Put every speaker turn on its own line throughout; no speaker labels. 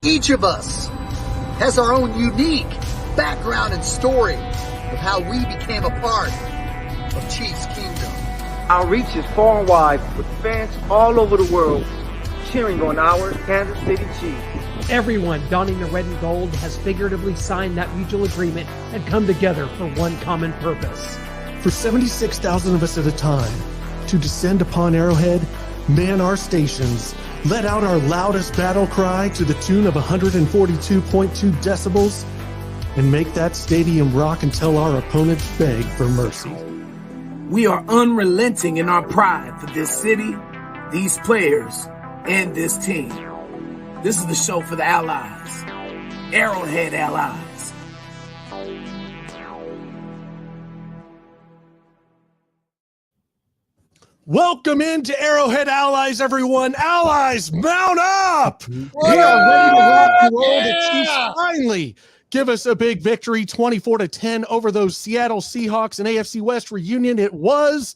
Each of us has our own unique background and story of how we became a part of Chiefs Kingdom.
Our reach is far and wide with fans all over the world cheering on our Kansas City Chiefs.
Everyone donning the red and gold has figuratively signed that mutual agreement and come together for one common purpose.
For 76,000 of us at a time to descend upon Arrowhead, man our stations, let out our loudest battle cry to the tune of 142.2 decibels, and make that stadium rock until our opponents beg for mercy.
We are unrelenting in our pride for this city, these players, and this team. This is the show for the allies, Arrowhead Allies.
Welcome into Arrowhead Allies, everyone. Allies, mount up! We are ready to rock and roll. The Chiefs finally give us a big victory, 24-10 over those Seattle Seahawks and AFC West reunion. It was,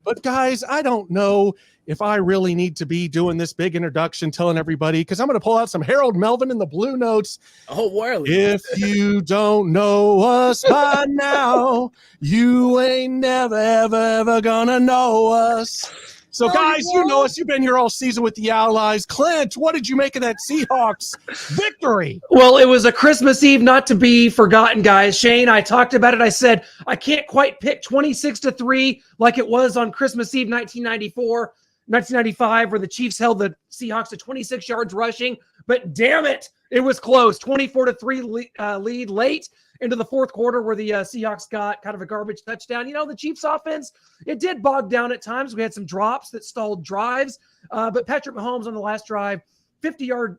but guys, I don't know if I really need to be doing this big introduction, telling everybody, because I'm going to pull out some Harold Melvin in the Blue Notes.
Oh, world.
If you don't know us by now, you ain't never, ever gonna know us. So, guys, you know us. You've been here all season with the Allies. Clint, what did you make of that Seahawks victory?
Well, it was a Christmas Eve not to be forgotten, guys. Shane, I talked about it. I said, I can't quite pick 26-3 like it was on Christmas Eve 1995, where the Chiefs held the Seahawks to 26 yards rushing. But damn it, it was close. 24-3 lead late into the fourth quarter, where the Seahawks got kind of a garbage touchdown. You know, the Chiefs offense, it did bog down at times. We had some drops that stalled drives. But Patrick Mahomes on the last drive, 50-yard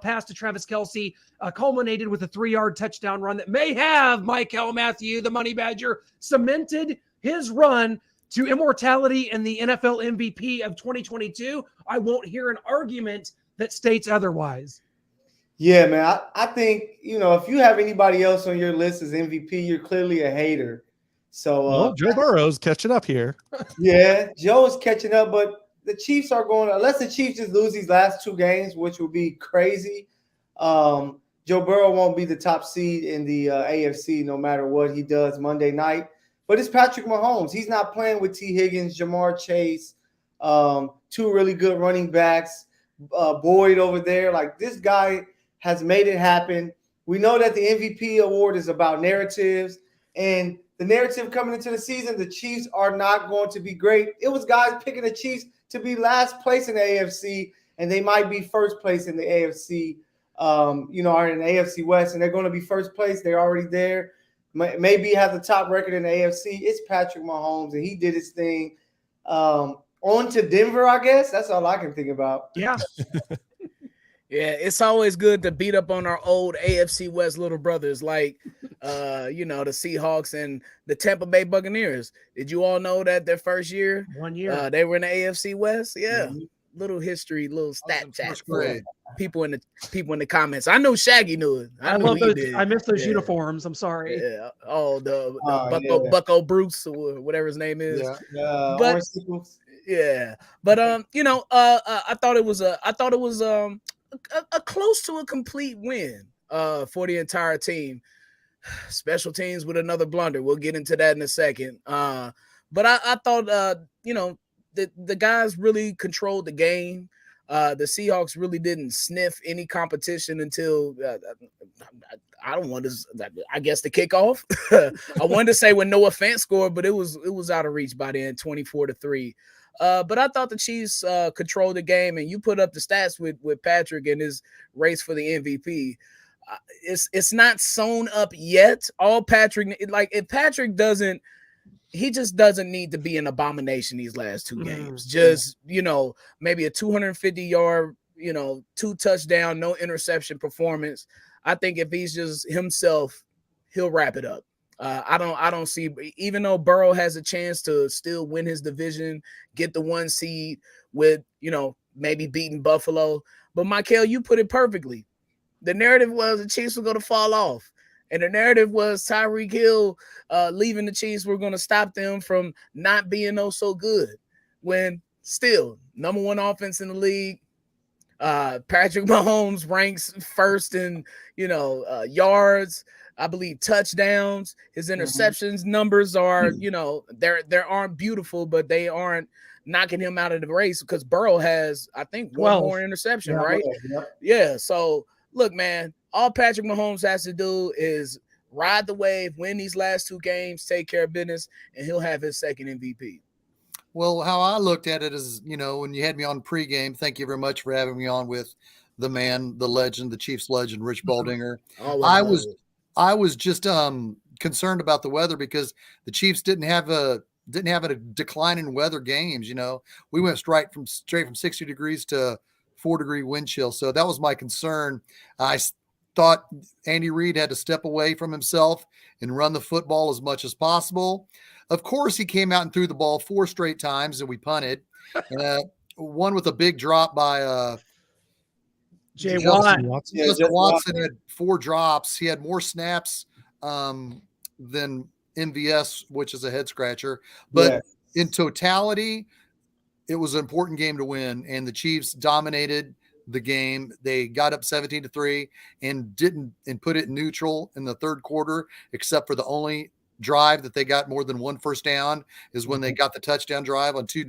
pass to Travis Kelce, culminated with a 3-yard touchdown run that may have Michael Matthew, the Money Badger, cemented his run to immortality and the NFL MVP of 2022. I won't hear an argument that states otherwise.
Yeah, man. I think, you know, if you have anybody else on your list as MVP, you're clearly a hater. So
Joe Burrow's catching up here.
Yeah, Joe is catching up, but the Chiefs are going, unless the Chiefs just lose these last two games, which would be crazy. Joe Burrow won't be the top seed in the AFC no matter what he does Monday night. But it's Patrick Mahomes. He's not playing with T. Higgins, Jamar Chase, two really good running backs, Boyd over there. Like, this guy has made it happen. We know that the MVP award is about narratives, and the narrative coming into the season, the Chiefs are not going to be great. It was guys picking the Chiefs to be last place in the AFC, and they might be first place in the AFC, or in the AFC West, and they're going to be first place. They're already there. Maybe have the top record in the AFC. It's Patrick Mahomes, and he did his thing. On to Denver, I guess. That's all I can think about.
Yeah.
Yeah, it's always good to beat up on our old AFC West little brothers like, the Seahawks and the Tampa Bay Buccaneers. Did you all know that their first year,
1 year,
they were in the AFC West? Yeah,
Mm-hmm.
Little history, little stat chat for people in the comments. I know Shaggy knew it.
I love those. I miss those uniforms. I'm sorry.
Yeah. Oh, Bucko Bruce or whatever his name is.
Yeah.
But yeah, but I thought it was a close to a complete win for the entire team. Special teams with another blunder. We'll get into that in a second. But I thought the guys really controlled the game. The Seahawks really didn't sniff any competition until I guess the kickoff. I wanted to say when Noah Fant scored, but it was out of reach by then, 24-3. But I thought the Chiefs controlled the game, and you put up the stats with Patrick and his race for the MVP. It's not sewn up yet. All Patrick, like, if Patrick doesn't, he just doesn't need to be an abomination these last two games. Just, maybe a 250-yard, 2-touchdown, no interception performance. I think if he's just himself, he'll wrap it up. I don't see, even though Burrow has a chance to still win his division, get the 1 seed with, maybe beating Buffalo. But Michael, you put it perfectly. The narrative was the Chiefs were going to fall off. And the narrative was Tyreek Hill leaving the Chiefs were going to stop them from not being so good. When still, number 1 offense in the league, Patrick Mahomes ranks first in, yards. I believe touchdowns. His interceptions numbers are, they aren't beautiful, but they aren't knocking him out of the race because Burrow has, I think,
12.
one more interception,
Yeah,
right?
yep.
Yeah. So look, man, all Patrick Mahomes has to do is ride the wave, win these last 2 games, take care of business, and he'll have his second MVP.
Well, how I looked at it is, when you had me on pregame, thank you very much for having me on with the man, the legend, the Chiefs legend, Rich Baldinger. I was just concerned about the weather because the Chiefs didn't have a decline in weather games. We went straight from 60 degrees to 4-degree wind chill. So that was my concern. I thought Andy Reid had to step away from himself and run the football as much as possible. Of course, he came out and threw the ball 4 straight times and we punted. One with a big drop by
Jay
Justin
Watson.
Watson had 4 drops. He had more snaps than MVS, which is a head scratcher. But in totality, it was an important game to win, and the Chiefs dominated the game. They got up 17-3 and put it neutral in the third quarter, except for the only drive that they got more than 1 first down is when they got the touchdown drive on 2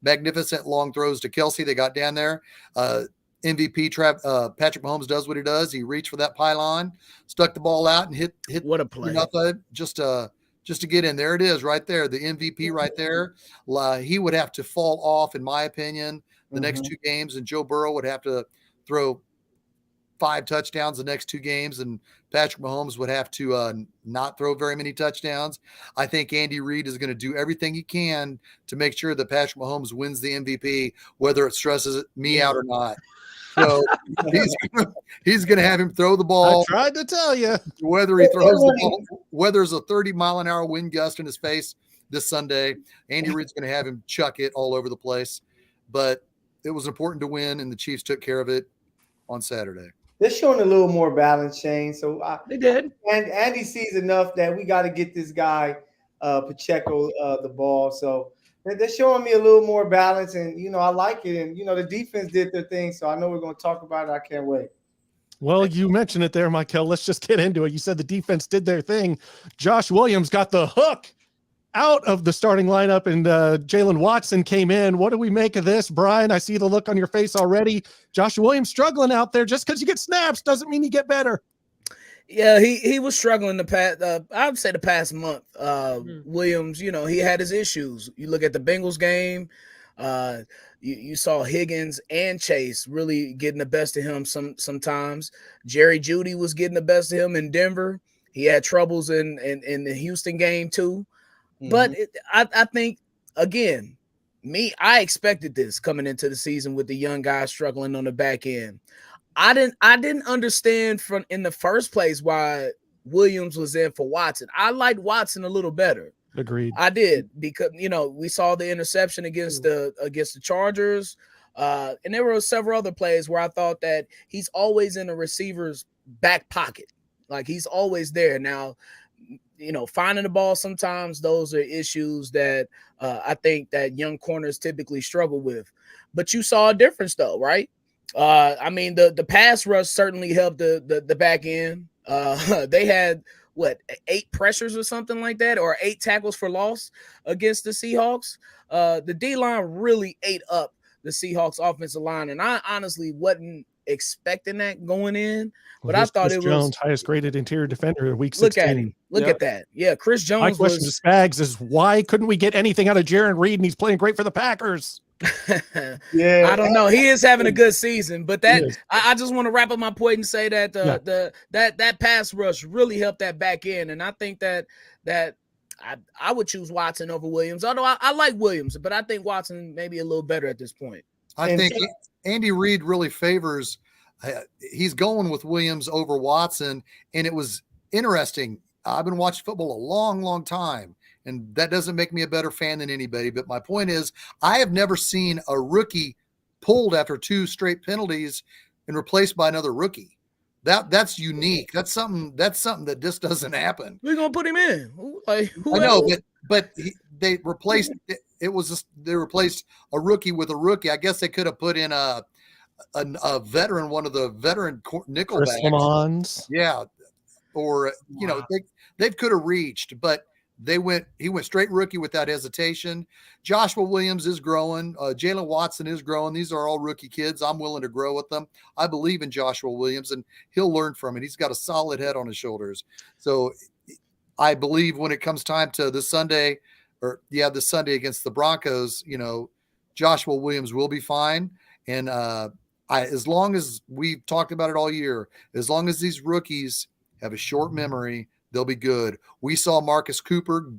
magnificent long throws to Kelsey. They got down there. MVP Patrick Mahomes does what he does. He reached for that pylon, stuck the ball out, and hit.
What a play!
Just to get in. There it is, right there. The MVP right there. He would have to fall off, in my opinion, the next 2 games, and Joe Burrow would have to throw 5 touchdowns the next 2 games, and Patrick Mahomes would have to not throw very many touchdowns. I think Andy Reid is going to do everything he can to make sure that Patrick Mahomes wins the MVP, whether it stresses me out or not. So he's going to have him throw the ball.
I tried to tell you.
Whether he throws the ball, whether there's a 30-mile-an-hour wind gust in his face this Sunday, Andy Reid's going to have him chuck it all over the place. But it was important to win, and the Chiefs took care of it on Saturday.
They're showing a little more balance, Shane. So
they did.
And Andy sees enough that we got to get this guy Pacheco the ball. So they're showing me a little more balance, and I like it. And the defense did their thing, so I know we're going to talk about it. I can't wait.
Well, you mentioned it there, Michael. Let's just get into it. You said the defense did their thing. Josh Williams got the hook out of the starting lineup, and Jalen Watson came in. What do we make of this, Brian? I see the look on your face already. Josh Williams struggling out there. Just because you get snaps doesn't mean you get better.
Yeah, he was struggling the past. I would say the past month. Williams, he had his issues. You look at the Bengals game. You saw Higgins and Chase really getting the best of him. Sometimes Jerry Jeudy was getting the best of him in Denver. He had troubles in the Houston game too. But I think, again, I expected this coming into the season with the young guys struggling on the back end. I didn't understand in the first place why Williams was in for Watson. I liked Watson a little better.
Agreed.
I did, because we saw the interception against the Chargers, and there were several other plays where I thought that he's always in a receiver's back pocket, like he's always there. Now, finding the ball, sometimes those are issues that I think that young corners typically struggle with. But you saw a difference, though, right? The pass rush certainly helped the back end. They had 8 pressures or something like that, or 8 tackles for loss against the Seahawks. The D-line really ate up the Seahawks offensive line, and I honestly wasn't expecting that going in, but I thought
Chris
it was
Jones, highest graded interior defender of week 16.
Look at him. Look at that. Yeah, Chris Jones.
My question to Spags is, why couldn't we get anything out of Jaron Reed, and he's playing great for the Packers?
I don't know. He is having a good season, but I just want to wrap up my point and say that that pass rush really helped that back end, and I think that I would choose Watson over Williams. Although I like Williams, but I think Watson may be a little better at this point.
I think Andy Reid really favors. He's going with Williams over Watson, and it was interesting. I've been watching football a long, long time, and that doesn't make me a better fan than anybody. But my point is, I have never seen a rookie pulled after 2 straight penalties and replaced by another rookie. That's unique. That's something that just doesn't happen.
We're gonna put him in.
I know, but they replaced. They replaced a rookie with a rookie. I guess they could have put in a veteran, one of the veteran nickelbacks.
Lamons.
Yeah. Or, they could have reached, but he went straight rookie without hesitation. Joshua Williams is growing. Jalen Watson is growing. These are all rookie kids. I'm willing to grow with them. I believe in Joshua Williams, and he'll learn from it. He's got a solid head on his shoulders. So I believe when it comes time to this Sunday against the Broncos, Joshua Williams will be fine. And as long as we've talked about it all year, as long as these rookies have a short memory, they'll be good. We saw Marcus Cooper.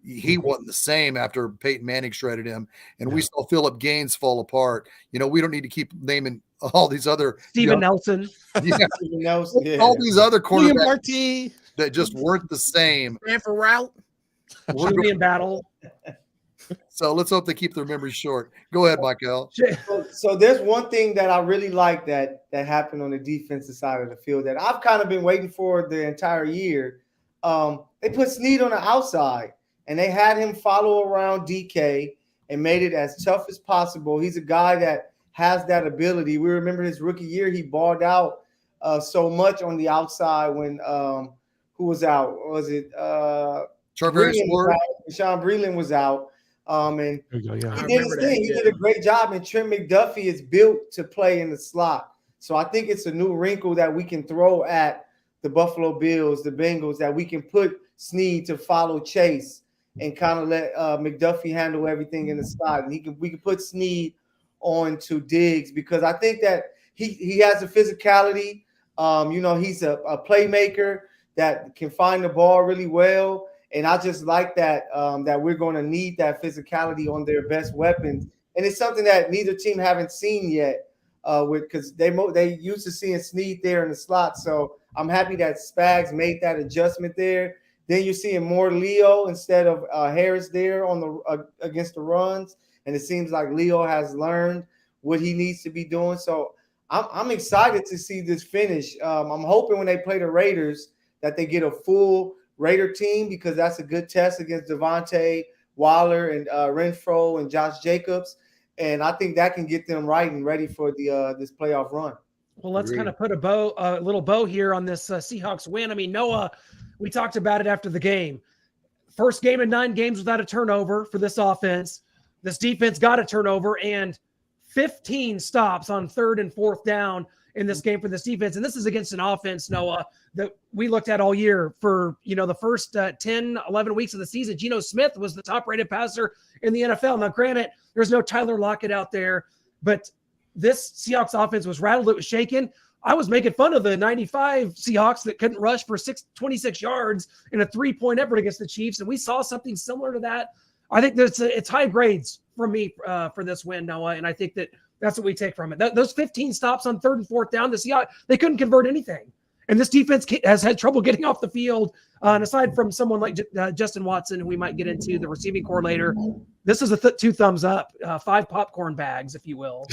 He wasn't the same after Peyton Manning shredded him. And we saw Phillip Gaines fall apart. We don't need to keep naming all these other
Steven Nelson.
Yeah,
Steven Nelson, yeah.
all these other
quarterbacks
that just weren't the same.
Stanford route.
Julian Battle.
So let's hope they keep their memories short. Go ahead, Michael.
So there's one thing that I really like that happened on the defensive side of the field that I've kind of been waiting for the entire year. They put Snead on the outside, and they had him follow around DK and made it as tough as possible. He's a guy that has that ability. We remember his rookie year, he balled out so much on the outside when who was out? Was it Sean Breland was out. And he did his thing. He did a great job, and Trent McDuffie is built to play in the slot. So I think it's a new wrinkle that we can throw at the Buffalo Bills, the Bengals, that we can put Snead to follow Chase and kind of let McDuffie handle everything in the slot. And we can put Snead on to Diggs because I think that he has a physicality. He's a playmaker that can find the ball really well. And I just like that we're going to need that physicality on their best weapons. And it's something that neither team haven't seen yet because they used to seeing Snead there in the slot. So I'm happy that Spags made that adjustment there. Then you're seeing more Leo instead of Harris there on the against the runs. And it seems like Leo has learned what he needs to be doing. So I'm excited to see this finish. I'm hoping when they play the Raiders that they get a full Raider team because that's a good test against Devontae, Waller, and Renfro and Josh Jacobs. And I think that can get them right and ready for the this playoff run.
Well, let's kind of put a little bow here on this Seahawks win. I mean, Noah, we talked about it after the game. First game in 9 games without a turnover for this offense. This defense got a turnover and 15 stops on 3rd and 4th down in this game for this defense. And this is against an offense, Noah, that we looked at all year for, the first 10, 11 weeks of the season. Geno Smith was the top-rated passer in the NFL. Now, granted, there's no Tyler Lockett out there, but this Seahawks offense was rattled. It was shaken. I was making fun of the 95 Seahawks that couldn't rush for 26 yards in a 3-point effort against the Chiefs, and we saw something similar to that. I think that it's high grades for me for this win, Noah, and I think that's what we take from it. Those 15 stops on 3rd and 4th down, the Seahawks, they couldn't convert anything. And this defense has had trouble getting off the field. And aside from someone like Justin Watson, who we might get into, the receiving core later, this is a 2 thumbs up, 5 popcorn bags, if you will.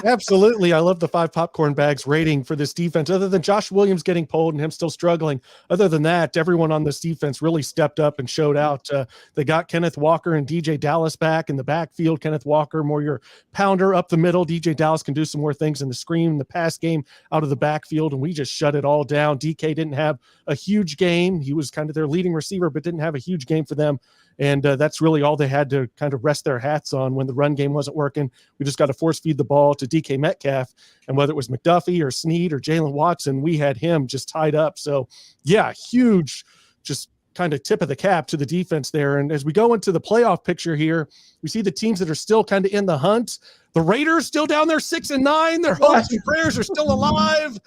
Absolutely. I love the 5 popcorn bags rating for this defense. Other than Josh Williams getting pulled and him still struggling, other than that, everyone on this defense really stepped up and showed out. They got Kenneth Walker and DJ Dallas back in the backfield. Kenneth Walker, more your pounder up the middle. DJ Dallas can do some more things in the screen, the pass game out of the backfield, and we just shut it all down. DK didn't have a huge game. He was kind of their leading receiver, but didn't have a huge game for them. And that's really all they had to kind of rest their hats on when the run game wasn't working. We just got to force feed the ball to DK Metcalf. And whether it was McDuffie or Snead or Jalen Watson, we had him just tied up. So, yeah, huge, just kind of tip of the cap to the defense there. And as we go into the playoff picture here, we see the teams that are still kind of in the hunt. The Raiders still down there 6-9. Their hopes and prayers are still alive.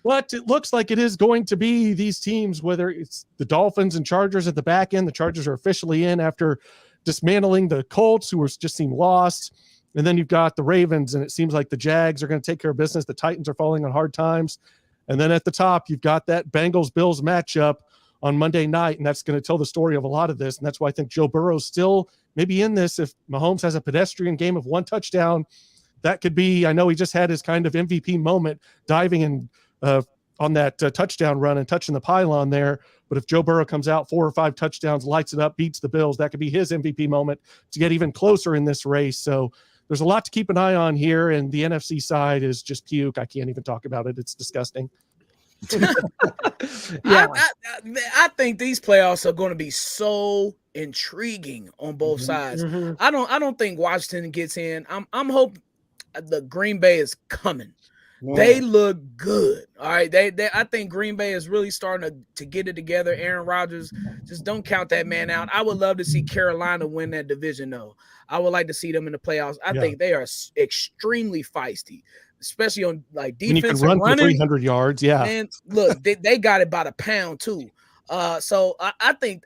But it looks like it is going to be these teams, whether it's the Dolphins and Chargers at the back end. The Chargers are officially in after dismantling the Colts, who just seem lost. And then you've got the Ravens, and it seems like the Jags are going to take care of business. The Titans are falling on hard times. And then at the top, you've got that Bengals-Bills matchup on Monday night, and that's going to tell the story of a lot of this. And that's why I think Joe Burrow's still maybe in this. If Mahomes has a pedestrian game of 1 touchdown, that could be, I know he just had his kind of MVP moment diving and on that touchdown run and touching the pylon there. But if Joe Burrow comes out 4 or 5 touchdowns, lights it up, beats the Bills, that could be his MVP moment to get even closer in this race. So there's a lot to keep an eye on here, and the NFC side is just puke. I can't even talk about it. It's disgusting.
Yeah.
I think these playoffs are going to be so intriguing on both sides.
Mhm.
I don't think Washington gets in. I'm hoping the Green Bay is coming.
Man.
They look good. All right. I think Green Bay is really starting to get it together. Aaron Rodgers, just don't count that man out. I would love to see Carolina win that division, though. I would like to see them in the playoffs. I think they are extremely feisty, especially on like defense.
And you can run for 300 yards. Yeah.
And look, they got it by the pound too. So I think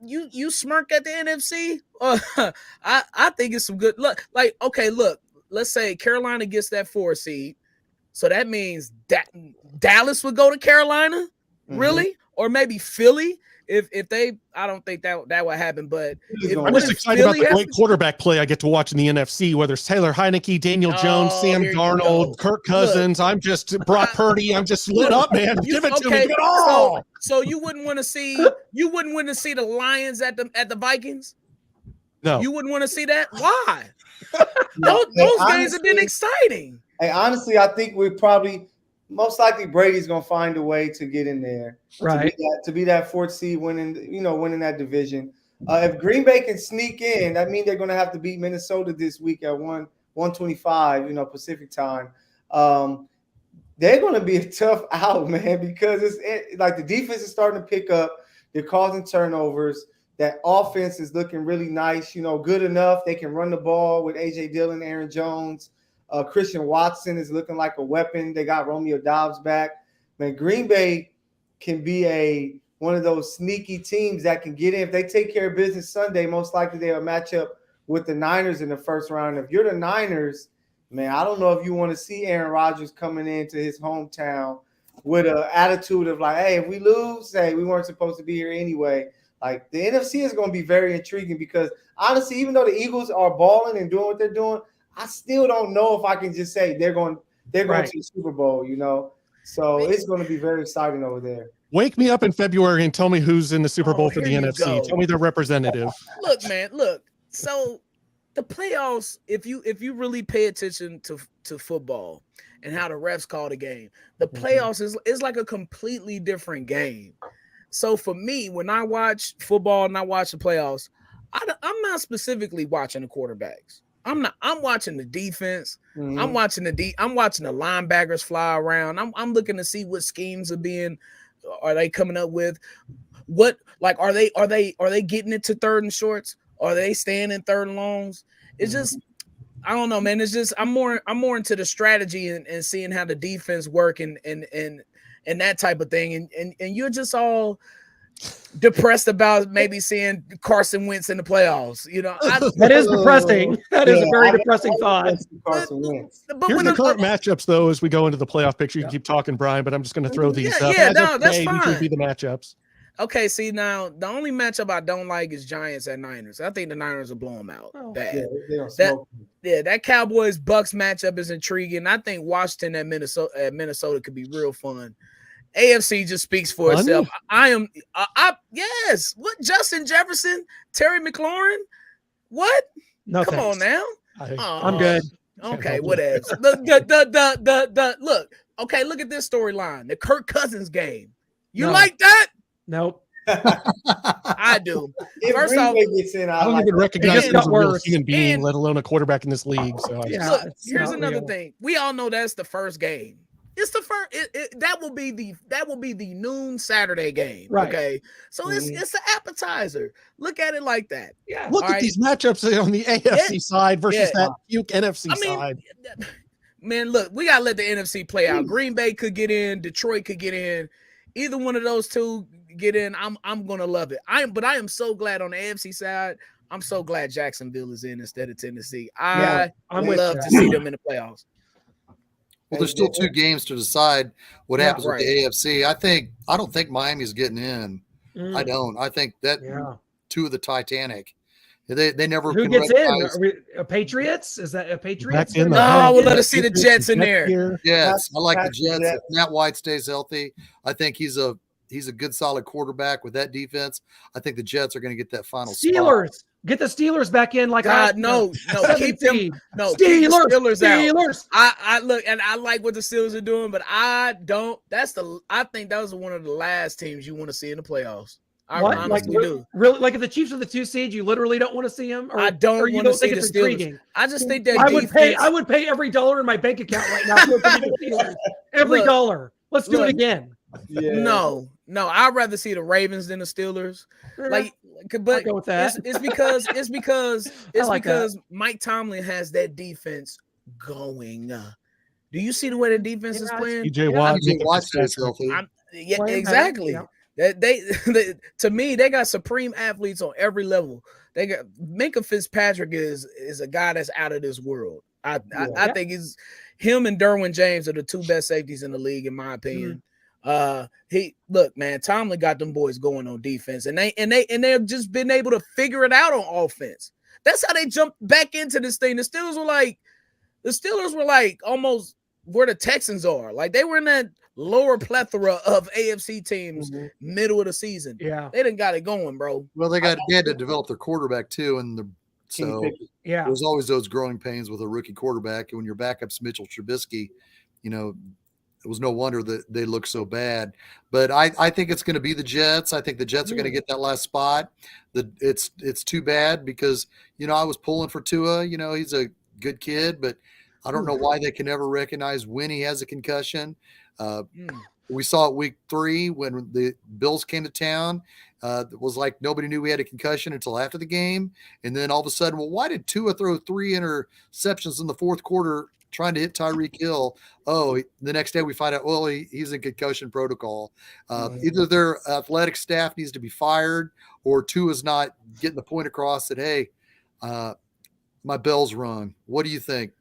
you smirk at the NFC. I think it's some good look. Like, okay, look, let's say Carolina gets that 4 seed. So that means that Dallas would go to Carolina, really, or maybe Philly. If they, I don't think that would happen. But
I'm just excited about the great quarterback play I get to watch in the NFC. Whether it's Taylor Heineke, Daniel Jones, Sam Darnold, Kirk Cousins, I'm just Brock Purdy. I'm just lit up, man. Give it to me. Give it all.
So you wouldn't want to see the Lions at the Vikings.
No,
you wouldn't want to see that. Why? those games have been exciting.
Hey, honestly, I think we probably most likely Brady's gonna find a way to get in there,
right?
To be that 4th seed, winning that division. If Green Bay can sneak in, that means they're gonna have to beat Minnesota this week at 125, Pacific time. They're gonna be a tough out, man, because it's like the defense is starting to pick up. They're causing turnovers. That offense is looking really nice, good enough. They can run the ball with A.J. Dillon, Aaron Jones. Christian Watson is looking like a weapon. They got Romeo Doubs back. Man, Green Bay can be one of those sneaky teams that can get in. If they take care of business Sunday, most likely they'll match up with the Niners in the first round. If you're the Niners, man, I don't know if you want to see Aaron Rodgers coming into his hometown with an attitude of like, hey, if we lose, hey, we weren't supposed to be here anyway. Like, the NFC is going to be very intriguing because, honestly, even though the Eagles are balling and doing what they're doing, I still don't know if I can just say they're going to the Super Bowl, So it's going to be very exciting over there.
Wake me up in February and tell me who's in the Super Bowl for the NFC. Go. Tell me their representative.
Look, man, so the playoffs, if you really pay attention to football and how the refs call the game, the playoffs is like a completely different game. So for me, when I watch football and I watch the playoffs, I'm not specifically watching the quarterbacks. I'm watching the defense. Mm-hmm. I'm watching the linebackers fly around. I'm looking to see what schemes are they coming up with? What, like, are they getting it to 3rd and shorts? Are they staying in 3rd and longs? It's just, I don't know, man. It's just I'm more into the strategy and seeing how the defense work and that type of thing. And you're just all depressed about maybe seeing Carson Wentz in the playoffs.
That is depressing. That is a very depressing thought.
Carson Wentz.
Here's the current matchups, though, as we go into the playoff picture. You can keep talking, Brian, but I'm just going to throw these up.
Yeah, no, that's fine.
These would be the matchups.
Okay, see, now the only matchup I don't like is Giants at Niners. I think the Niners will blow them out. Bad. That Cowboys Bucks matchup is intriguing. I think Washington at Minnesota could be real fun. AFC just speaks for itself. Yes. What, Justin Jefferson, Terry McLaurin? What?
No,
come on now.
I'm good.
Okay, whatever. Look. Okay, look at this storyline. The Kirk Cousins game. You like that?
Nope.
I do. First off,
I don't even recognize him as a real human being, let alone a quarterback in this league. So
look, here's another thing. We all know that's the first game. It's the first. That will be the noon Saturday game.
Right.
Okay. So it's an appetizer. Look at it like that.
Yeah.
Look at these matchups on the AFC side versus that puke NFC side.
Man, look, we gotta let the NFC play out. Green Bay could get in. Detroit could get in. Either one of those two get in. I'm gonna love it. I am so glad on the AFC side. I'm so glad Jacksonville is in instead of Tennessee. I love to see them in the playoffs.
Well, there's still 2 games to decide what happens with the AFC. I don't think Miami's getting in. I don't. I think that 2 of the Titanic. They never.
Who gets in? Are we Patriots? Is that a Patriots?
No, we'll let us see the Jets in there.
Yes, I like the Jets. If Matt White stays healthy, I think he's a he's a good, solid quarterback with that defense. I think the Jets are going to get that final
Steelers.
spot.
Get the Steelers back in like
God, no, keep them. No,
Steelers,
keep the Steelers
out.
I look, and I like what the Steelers are doing, but I don't. I think that was one of the last teams you want to see in the playoffs. I honestly do.
Really, like if the Chiefs are the 2 seed, you literally don't want to see them. Or,
I don't want to see the Steelers.
Intriguing.
I just think that
I would pay every dollar in my bank account right now for the Steelers. Every dollar. Let's do it again.
Yeah. No, I'd rather see the Ravens than the Steelers. But
go with that.
It's because Mike Tomlin has that defense going. Do you see the way the defense is playing?
TJ Watt
is healthy.
Yeah, exactly.
Yeah.
They to me, they got supreme athletes on every level. They got Minkah Fitzpatrick is a guy that's out of this world. I think he's him and Derwin James are the 2 best safeties in the league, in my opinion. Tomlin got them boys going on defense, and they've just been able to figure it out on offense. That's how they jumped back into this thing. The Steelers were like almost where the Texans are. Like they were in that lower plethora of AFC teams middle of the season.
Yeah,
they done got it going, bro.
Well, they had to develop their quarterback too, and there's always those growing pains with a rookie quarterback. And when your backup's Mitchell Trubisky, it was no wonder that they look so bad. But I think it's going to be the Jets. I think the Jets are going to get that last spot. It's too bad because, I was pulling for Tua. He's a good kid, but I don't know why they can never recognize when he has a concussion. We saw it week 3 when the Bills came to town. It was like nobody knew we had a concussion until after the game. And then all of a sudden, why did Tua throw 3 interceptions in the fourth quarter trying to hit Tyreek Hill? Oh, the next day we find out, he's in concussion protocol. Either their athletic staff needs to be fired or Tua's not getting the point across that, hey, my bell's rung. What do you think,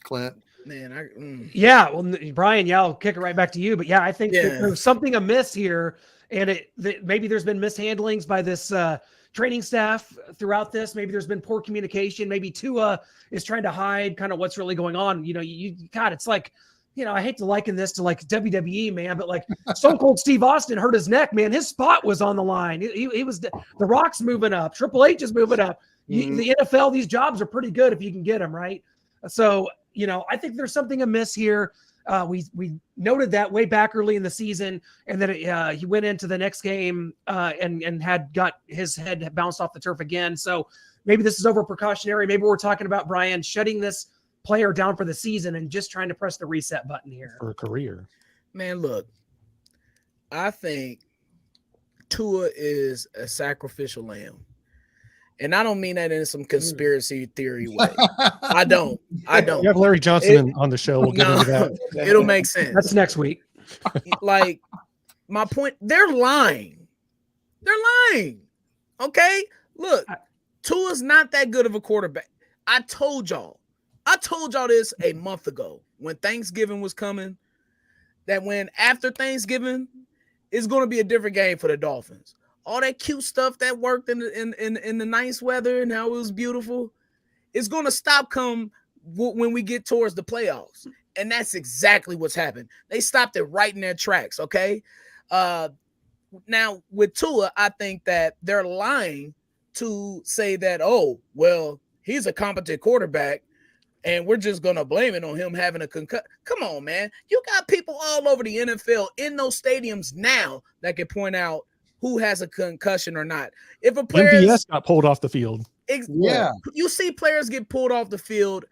Clint?
Man,
Yeah, well, Brian, I'll kick it right back to you. But I think that there's something amiss here, and maybe there's been mishandlings by this training staff throughout this. Maybe there's been poor communication. Maybe Tua is trying to hide kind of what's really going on. It's like, I hate to liken this to like WWE, man, but like Stone Cold Steve Austin hurt his neck, man. His spot was on the line. He was the Rock's moving up. Triple H is moving up. The NFL, these jobs are pretty good if you can get them, right? So, I think there's something amiss here. We noted that way back early in the season, and then he went into the next game and had got his head bounced off the turf again. So maybe this is over precautionary. Maybe we're talking about Brian shutting this player down for the season and just trying to press the reset button here
for a career.
Man, look, I think Tua is a sacrificial lamb. And I don't mean that in some conspiracy theory way. I don't.
You have Larry Johnson on the show. We'll get into that.
It'll make sense.
That's next week.
Like, my point, they're lying. Okay? Look, Tua's not that good of a quarterback. I told y'all this a month ago when Thanksgiving was coming, that when after Thanksgiving, it's going to be a different game for the Dolphins. All that cute stuff that worked in the nice weather and how it was beautiful, it's going to stop when we get towards the playoffs. And that's exactly what's happened. They stopped it right in their tracks, okay? Now, with Tua, I think that they're lying to say that, he's a competent quarterback, and we're just going to blame it on him having a concussion. Come on, man. You got people all over the NFL in those stadiums now that can point out who has a concussion or not. If a player
MVS got pulled off the field.
You see players get pulled off the field,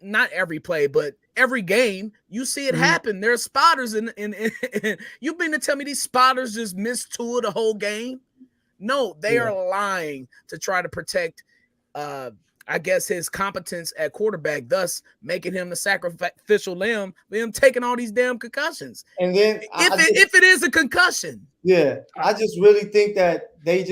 not every play, but every game. You see it happen. There's spotters in you've been to tell me these spotters just missed Tua the whole game? No, they are lying to try to protect I guess his competence at quarterback, thus making him the sacrificial lamb, with him taking all these damn concussions.
And then
if it is a concussion.
Yeah, I just really think that they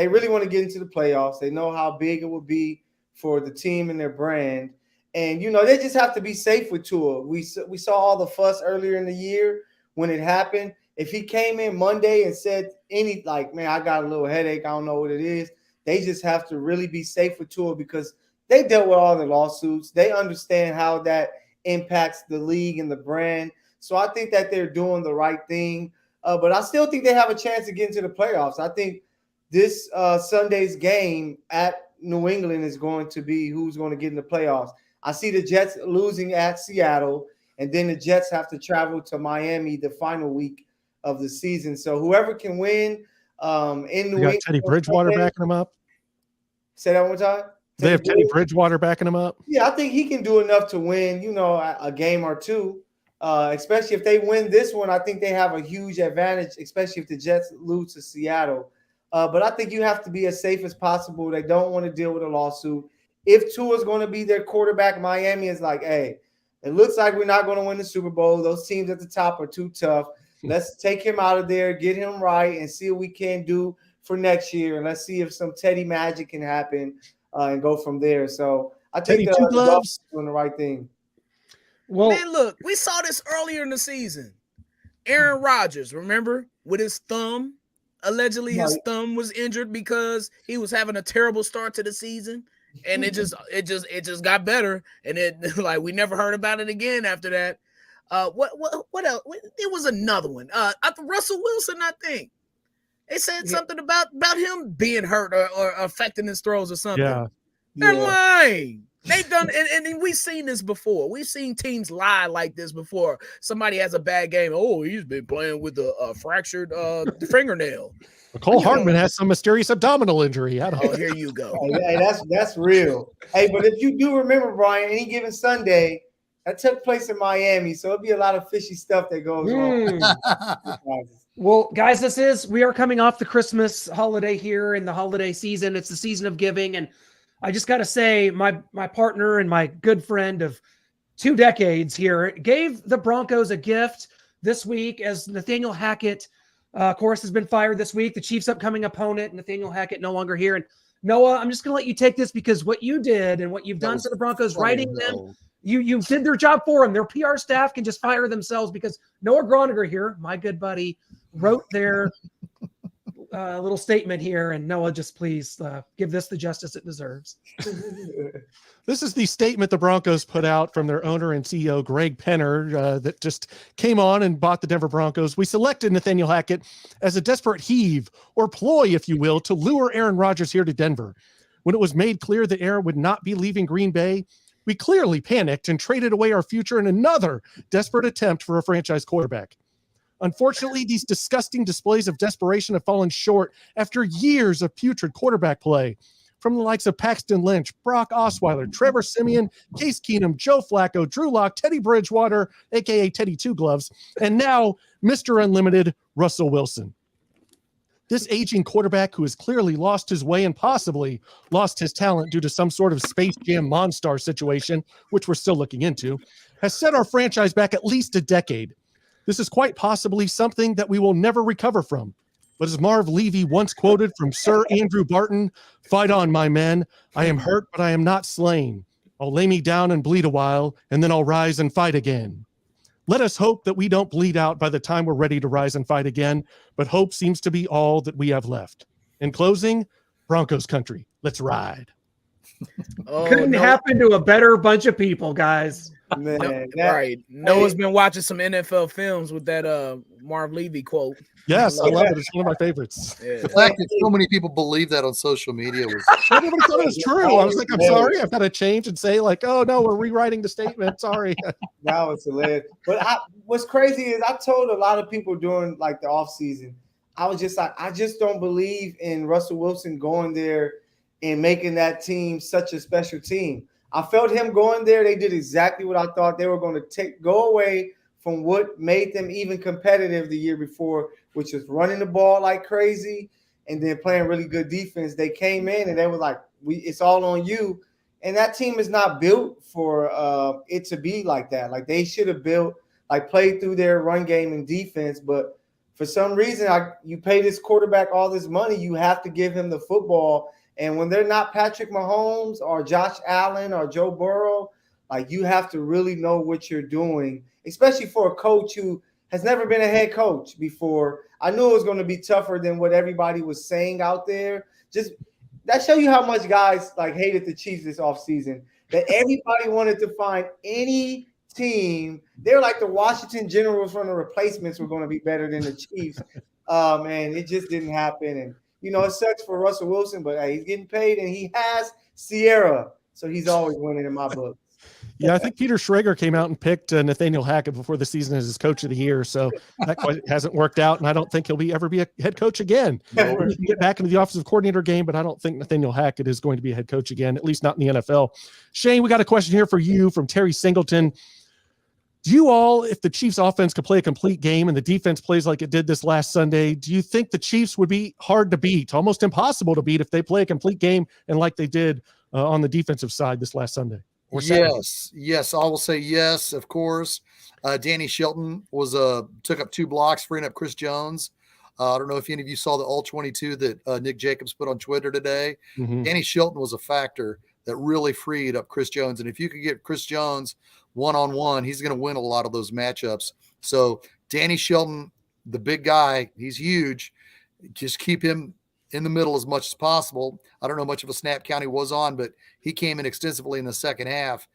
really want to get into the playoffs. They know how big it would be for the team and their brand. And, they just have to be safe with Tua. We saw all the fuss earlier in the year when it happened. If he came in Monday and said man, I got a little headache, I don't know what it is, they just have to really be safe with Tua because they dealt with all the lawsuits. They understand how that impacts the league and the brand. So I think that they're doing the right thing. But I still think they have a chance to get into the playoffs. I think this Sunday's game at New England is going to be who's going to get in the playoffs. I see the Jets losing at Seattle, and then the Jets have to travel to Miami the final week of the season. So whoever can win in New England.
Teddy Bridgewater backing them up.
Say that one more time.
They have Teddy Bridgewater backing them up.
Yeah, I think he can do enough to win, a game or two. Especially if they win this one, I think they have a huge advantage, especially if the Jets lose to Seattle. But I think you have to be as safe as possible. They don't want to deal with a lawsuit. If Tua's going to be their quarterback, Miami is like, hey, it looks like we're not going to win the Super Bowl. Those teams at the top are too tough. Let's take him out of there, get him right, and see what we can do for next year. And let's see if some Teddy magic can happen and go from there. So I think the Dolphins are doing the right thing.
Well, man, look, we saw this earlier in the season. Aaron Rodgers, remember, with his thumb. Allegedly, his thumb was injured because he was having a terrible start to the season, and it just got better. And it like we never heard about it again after that. What else? There was another one. Russell Wilson, I think. They said something about him being hurt or affecting his throws or something.
Yeah.
They're lying. They've done, and we've seen this before. We've seen teams lie like this before. Somebody has a bad game. Oh, he's been playing with a fractured fingernail.
Cole Hartman has some mysterious abdominal injury.
Oh, here you go.
Hey, that's real. Hey, but if you do remember, Brian, any given Sunday, that took place in Miami, so it'll be a lot of fishy stuff that goes on.
Well, guys, we are coming off the Christmas holiday here in the holiday season. It's the season of giving, and I just got to say, my partner and my good friend of 2 decades here gave the Broncos a gift this week as Nathaniel Hackett, of course, has been fired this week. The Chiefs' upcoming opponent, Nathaniel Hackett, no longer here. And Noah, I'm just going to let you take this because what you did and what you've done for the Broncos, writing them, you did their job for them. Their PR staff can just fire themselves because Noah Groniger here, my good buddy, wrote their little statement here, and Noah, just please give this the justice it deserves.
This is the statement the Broncos put out from their owner and CEO, Greg Penner, that just came on and bought the Denver Broncos. We selected Nathaniel Hackett as a desperate heave or ploy, if you will, to lure Aaron Rodgers here to Denver. When it was made clear that Aaron would not be leaving Green Bay, we clearly panicked and traded away our future in another desperate attempt for a franchise quarterback. Unfortunately, these disgusting displays of desperation have fallen short after years of putrid quarterback play from the likes of Paxton Lynch, Brock Osweiler, Trevor Siemian, Case Keenum, Joe Flacco, Drew Lock, Teddy Bridgewater, a.k.a. Teddy Two Gloves, and now Mr. Unlimited, Russell Wilson. This aging quarterback who has clearly lost his way and possibly lost his talent due to some sort of Space Jam Monstar situation, which we're still looking into, has set our franchise back at least a decade. This is quite possibly something that we will never recover from. But as Marv Levy once quoted from Sir Andrew Barton, "Fight on, my men. I am hurt, but I am not slain. I'll lay me down and bleed a while, and then I'll rise and fight again." Let us hope that we don't bleed out by the time we're ready to rise and fight again, but hope seems to be all that we have left. In closing, Broncos country, let's ride.
Couldn't happen to a better bunch of people, guys.
Man,
right. Noah's been watching some NFL films with that Marv Levy quote.
Yes, I love it. It's one of my favorites.
Yeah.
The fact that so many people believe that on social media was
everybody thought it was true. I was like, I'm sorry, I've got to change and say, like, oh no, we're rewriting the statement. Sorry.
Now it's hilarious. But what's crazy is I told a lot of people during like the offseason, I was just like, I just don't believe in Russell Wilson going there and making that team such a special team. I felt him going there. They did exactly what I thought they were going to go away from what made them even competitive the year before, which is running the ball like crazy and then playing really good defense. They came in and they were like, it's all on you. And that team is not built for it to be like that. Like they should have played through their run game and defense. But for some reason, you pay this quarterback all this money, you have to give him the football. And when they're not Patrick Mahomes or Josh Allen or Joe Burrow, like you have to really know what you're doing, especially for a coach who has never been a head coach before. I knew it was going to be tougher than what everybody was saying out there. Just that show you how much guys like hated the Chiefs this offseason, that everybody wanted to find any team. They're like the Washington Generals from the replacements were going to be better than the Chiefs. And it just didn't happen. And, it sucks for Russell Wilson, but hey, he's getting paid and he has Sierra. So he's always winning in my book.
Yeah, I think Peter Schrager came out and picked Nathaniel Hackett before the season as his coach of the year. So that quite hasn't worked out, and I don't think he'll ever be a head coach again. He can get back into the offensive coordinator game, but I don't think Nathaniel Hackett is going to be a head coach again, at least not in the NFL. Shane, we got a question here for you from Terry Singleton. Do you all, if the Chiefs offense could play a complete game and the defense plays like it did this last Sunday, do you think the Chiefs would be hard to beat, almost impossible to beat if they play a complete game and like they did on the defensive side this last Sunday?
Yes, I will say yes, of course. Danny Shelton took up 2 blocks, freeing up Chris Jones. I don't know if any of you saw the all-22 that Nick Jacobs put on Twitter today. Mm-hmm. Danny Shelton was a factor that really freed up Chris Jones. And if you could get Chris Jones one-on-one, he's going to win a lot of those matchups. So Danny Shelton, the big guy, he's huge. Just keep him in the middle as much as possible. I don't know how much of a snap count he was on, but he came in extensively in the second half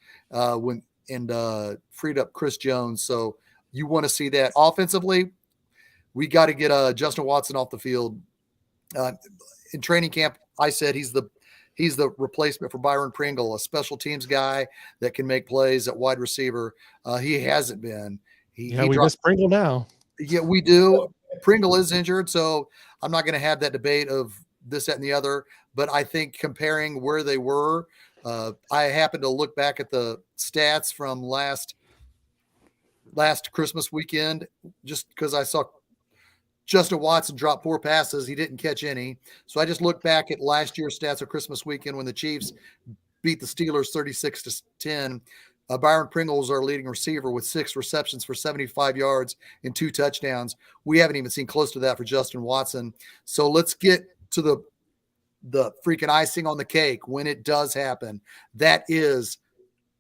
freed up Chris Jones. So you want to see that. Offensively, we got to get Justin Watson off the field. In training camp, I said he's the replacement for Byron Pringle, a special teams guy that can make plays at wide receiver. He hasn't been.
We miss Pringle now.
Yeah, we do. Pringle is injured, so I'm not going to have that debate of this, that, and the other. But I think comparing where they were, I happened to look back at the stats from last Christmas weekend just because I saw Justin Watson dropped 4 passes. He didn't catch any. So I just looked back at last year's stats of Christmas weekend when the Chiefs beat the Steelers 36-10. Byron Pringle was our leading receiver with 6 receptions for 75 yards and 2 touchdowns. We haven't even seen close to that for Justin Watson. So let's get to the freaking icing on the cake when it does happen. That is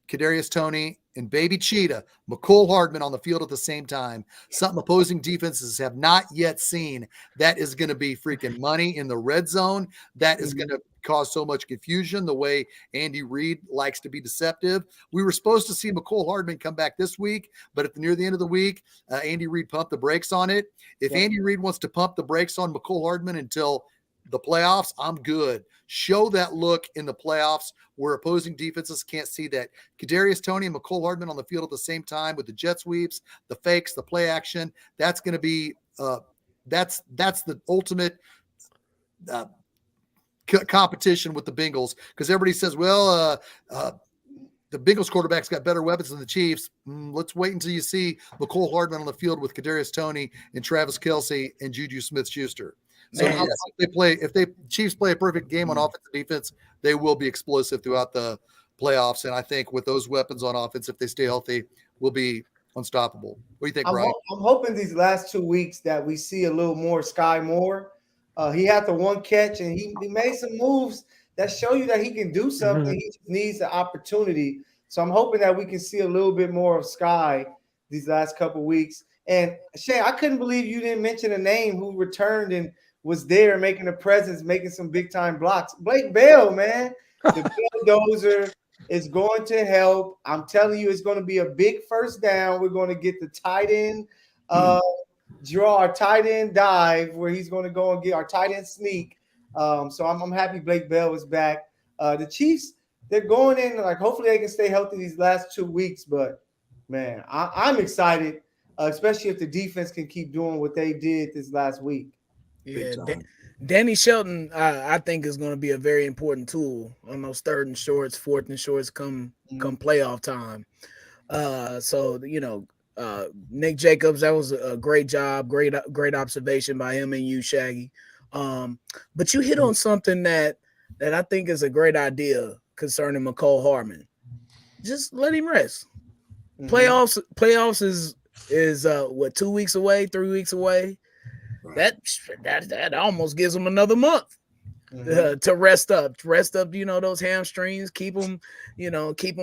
Kadarius Toney and Baby Cheetah, McCole Hardman on the field at the same time. Something opposing defenses have not yet seen. That is going to be freaking money in the red zone. That is going to cause so much confusion the way Andy Reid likes to be deceptive. We were supposed to see McCole Hardman come back this week, but near the end of the week, Andy Reid pumped the brakes on it. If Andy Reid wants to pump the brakes on McCole Hardman until the playoffs, I'm good. Show that look in the playoffs where opposing defenses can't see that. Kadarius Toney and McCole Hardman on the field at the same time with the jet sweeps, the fakes, the play action. That's going to be that's the ultimate competition with the Bengals, because everybody says, well, the Bengals quarterback's got better weapons than the Chiefs. Let's wait until you see McCole Hardman on the field with Kadarius Toney and Travis Kelce and Juju Smith-Schuster. So if the Chiefs play a perfect game on offense and defense, they will be explosive throughout the playoffs. And I think with those weapons on offense, if they stay healthy, we'll be unstoppable. What do you think, Brian?
I'm hoping these last 2 weeks that we see a little more Sky Moore. He had the 1 catch, and he made some moves that show you that he can do something. Mm-hmm. He just needs the opportunity. So I'm hoping that we can see a little bit more of Sky these last couple of weeks. And Shane, I couldn't believe you didn't mention a name who returned and was there making a presence, making some big time blocks. Blake Bell, man, the bulldozer is going to help. I'm telling you, it's going to be a big first down. We're going to get the tight end draw, our tight end dive, where he's going to go and get our tight end sneak. So I'm happy Blake Bell is back. The Chiefs, they're going in, like, hopefully they can stay healthy these last 2 weeks. But, man, I'm excited, especially if the defense can keep doing what they did this last week.
Yeah, Danny Shelton, I think, is going to be a very important tool on those 3rd and shorts, 4th and shorts come playoff time. So, Nick Jacobs, that was a great job, great observation by him and you, Shaggy. But you hit on something that I think is a great idea concerning McCole Hardman. Just let him rest. Mm-hmm. Playoffs is what, 2 weeks away, 3 weeks away. Right. That almost gives them another month to rest up, those hamstrings, keep them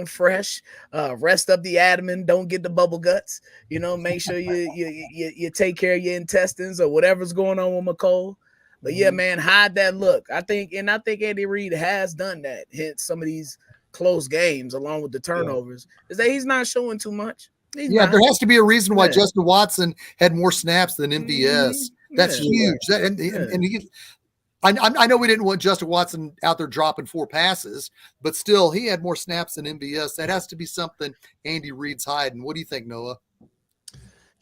fresh, rest up the abdomen, don't get the bubble guts, make sure you take care of your intestines or whatever's going on with McCole. But yeah, man, hide that look. I think Andy Reid has done that. Hit some of these close games along with the turnovers is that he's not showing too much.
There has to be a reason why Justin Watson had more snaps than MVS. That's huge. I know we didn't want Justin Watson out there dropping 4 passes, but still he had more snaps than MVS. That has to be something Andy Reid's hiding. What do you think, Noah?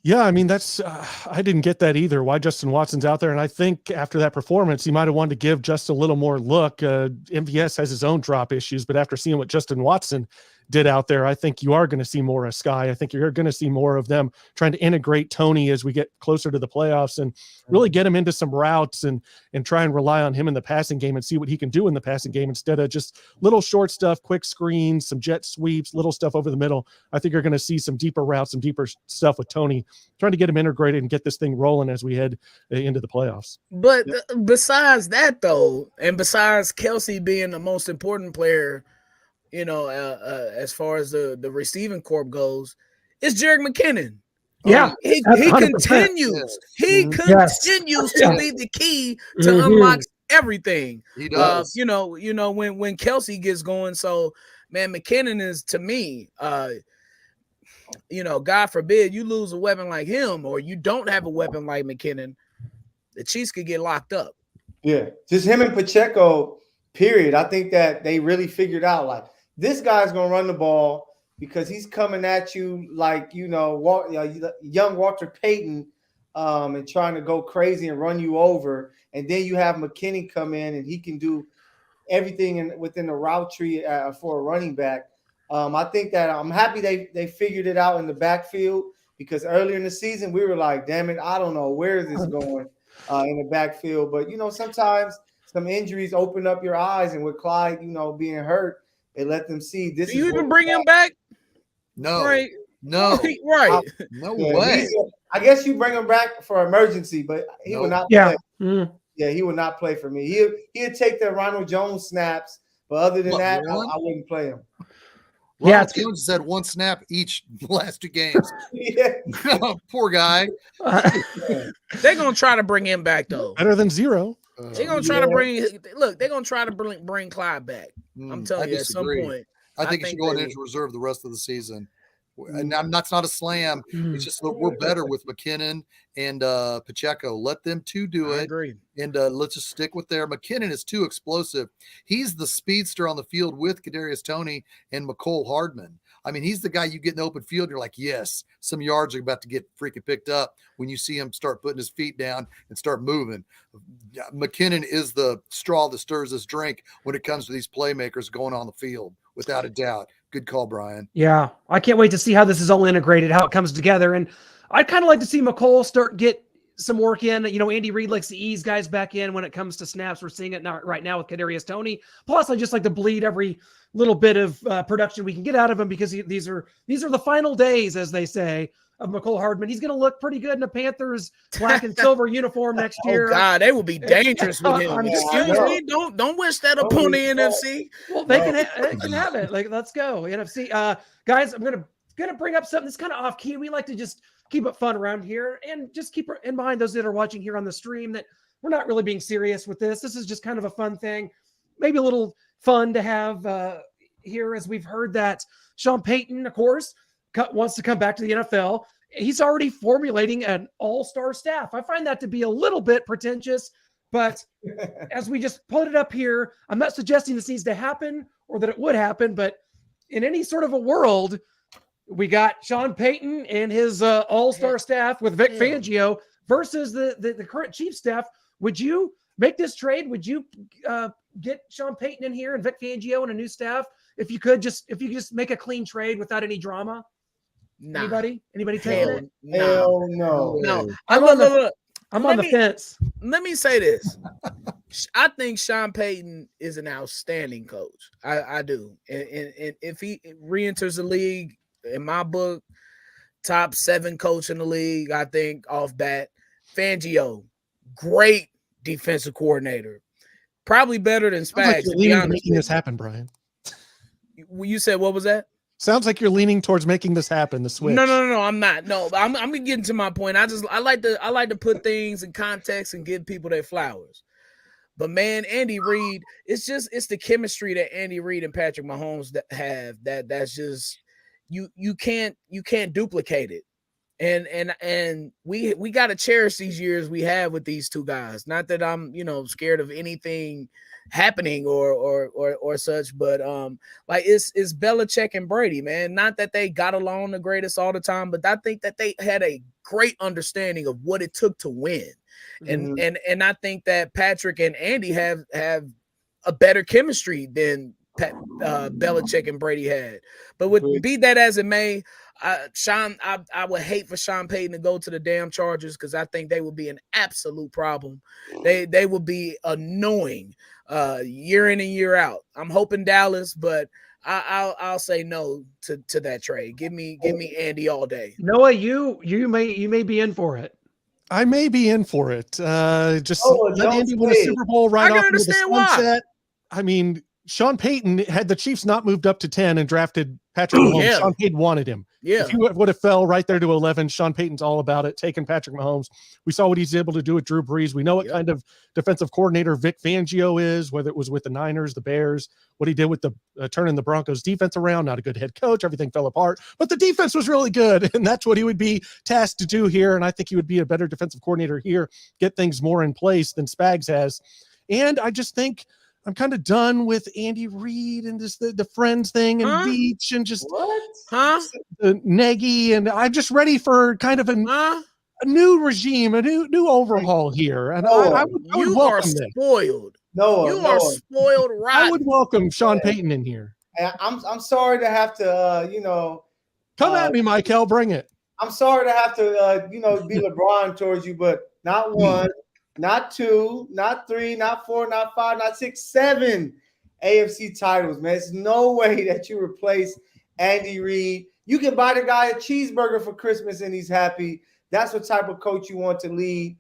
Yeah, I mean, that's I didn't get that either, why Justin Watson's out there. And I think after that performance, he might have wanted to give just a little more look. MVS has his own drop issues, but after seeing what Justin Watson did out there, I think you are going to see more of Sky. I think you're going to see more of them trying to integrate Tony as we get closer to the playoffs and really get him into some routes and try and rely on him in the passing game and see what he can do in the passing game instead of just little short stuff, quick screens, some jet sweeps, little stuff over the middle. I think you're going to see some deeper routes, some deeper stuff with Tony, trying to get him integrated and get this thing rolling as we head into the playoffs.
But besides that, though, and besides Kelsey being the most important player, as far as the receiving corps goes, it's Jerick McKinnon.
Yeah,
he continues. He continues to be the key to unlock everything.
He does.
When Kelsey gets going. So, man, McKinnon is, to me, God forbid you lose a weapon like him or you don't have a weapon like McKinnon, the Chiefs could get locked up.
Yeah, just him and Pacheco, period. I think that they really figured out, like, this guy's going to run the ball because he's coming at you like, young Walter Payton and trying to go crazy and run you over. And then you have McKinney come in and he can do everything within the route tree for a running back. I think that I'm happy they figured it out in the backfield because earlier in the season we were like, damn it, I don't know where is this going in the backfield. But, sometimes some injuries open up your eyes, and with Clyde, being hurt, it let them see this.
Do you even bring him back?
No.
Right.
No.
Right.
No way.
I guess you bring him back for emergency, but he will not play. Yeah, he will not play for me. He'll take the Ronald Jones snaps, but other than that, I wouldn't play him.
Ronald Jones has had 1 snap each the last 2 games. Poor guy.
They're gonna try to bring him back though.
Better than 0.
They're gonna try to bring. Look, they're gonna try to bring Clyde back. I'm telling you, at some point.
I think he should go on injured reserve the rest of the season. And that's not a slam. It's just that we're better with McKinnon and Pacheco. Let them two do it. I agree. And let's just stick with there. McKinnon is too explosive. He's the speedster on the field with Kadarius Toney and McCole Hardman. I mean, he's the guy you get in the open field. You're like, yes, some yards are about to get freaking picked up when you see him start putting his feet down and start moving. McKinnon is the straw that stirs this drink when it comes to these playmakers going on the field, without a doubt. Good call, Brian.
Yeah, I can't wait to see how this is all integrated, how it comes together. And I'd kind of like to see McCole get some work in. Andy Reid likes to ease guys back in when it comes to snaps. We're seeing it right now with Kadarius Toney. Plus, I just like to bleed every little bit of production we can get out of him because these are the final days, as they say, of McCole Hardman. He's going to look pretty good in the Panthers black and silver uniform next year.
Oh God, they will be dangerous with him. Excuse me, don't wish that upon the NFC.
Well, they can have it. Like, let's go NFC. Guys, I'm gonna bring up something that's kind of off key. We like to just keep it fun around here, and just keep in mind those that are watching here on the stream that we're not really being serious with this. This is just kind of a fun thing, maybe a little fun to have here, as we've heard that Sean Payton, of course, wants to come back to the NFL. He's already formulating an all-star staff. I find that to be a little bit pretentious, but as we just put it up here, I'm not suggesting this needs to happen or that it would happen, but in any sort of a world, we got Sean Payton and his all-star staff with Vic Fangio versus the current Chiefs staff. Would you make this trade? Would you get Sean Payton in here and Vic Fangio and a new staff if you could just make a clean trade without any drama? Nah. Anybody taking it?
Hell no.
I'm on the fence.
Let me say this. I think Sean Payton is an outstanding coach. I do. And if he re-enters the league, in my book, top 7 coach in the league, I think, off bat. Fangio, great defensive coordinator. Probably better than Spags.
Sounds like you're leaning making this happen, Brian.
You said, what was that?
Sounds like you're leaning towards making this happen. The switch.
No, I'm not. No, I'm getting to my point. I like to put things in context and give people their flowers. But man, Andy Reid, it's the chemistry that Andy Reid and Patrick Mahomes that's just you can't duplicate it. And we got to cherish these years we have with these two guys. Not that I'm, scared of anything happening or such, but like it's Belichick and Brady, man. Not that they got along the greatest all the time, but I think that they had a great understanding of what it took to win. And I think that Patrick and Andy have a better chemistry than Belichick and Brady had. But be that as it may, I would hate for Sean Payton to go to the damn Chargers because I think they would be an absolute problem. They would be annoying year in and year out. I'm hoping Dallas, but I'll say no to that trade. Give me Andy all day.
Noah, you may be in for it.
I may be in for it. Just let Andy win a Super Bowl right off into the sunset. I mean, Sean Payton, had the Chiefs not moved up to 10 and drafted Patrick Mahomes, Sean Payton wanted him.
Yeah.
If he would have fell right there to 11, Sean Payton's all about it, taking Patrick Mahomes. We saw what he's able to do with Drew Brees. We know what kind of defensive coordinator Vic Fangio is, whether it was with the Niners, the Bears, what he did with the turning the Broncos defense around, not a good head coach. Everything fell apart, but the defense was really good. And that's what he would be tasked to do here. And I think he would be a better defensive coordinator here, get things more in place than Spags has. And I just think I'm kind of done with Andy Reid and just the friends thing and Beach and just the Nagy, and I'm just ready for kind of a new regime, a new overhaul here. And I would welcome this.
Spoiled.
You
are spoiled. Right.
I would welcome Sean Payton in here.
I'm sorry to have to
come at me, Michael. Bring it.
I'm sorry to have to be LeBron towards you, but not one. Not 2, not 3, not 4, not 5, not 6, 7 AFC titles, man. There's no way that you replace Andy Reid. You can buy the guy a cheeseburger for Christmas and he's happy. That's what type of coach you want to lead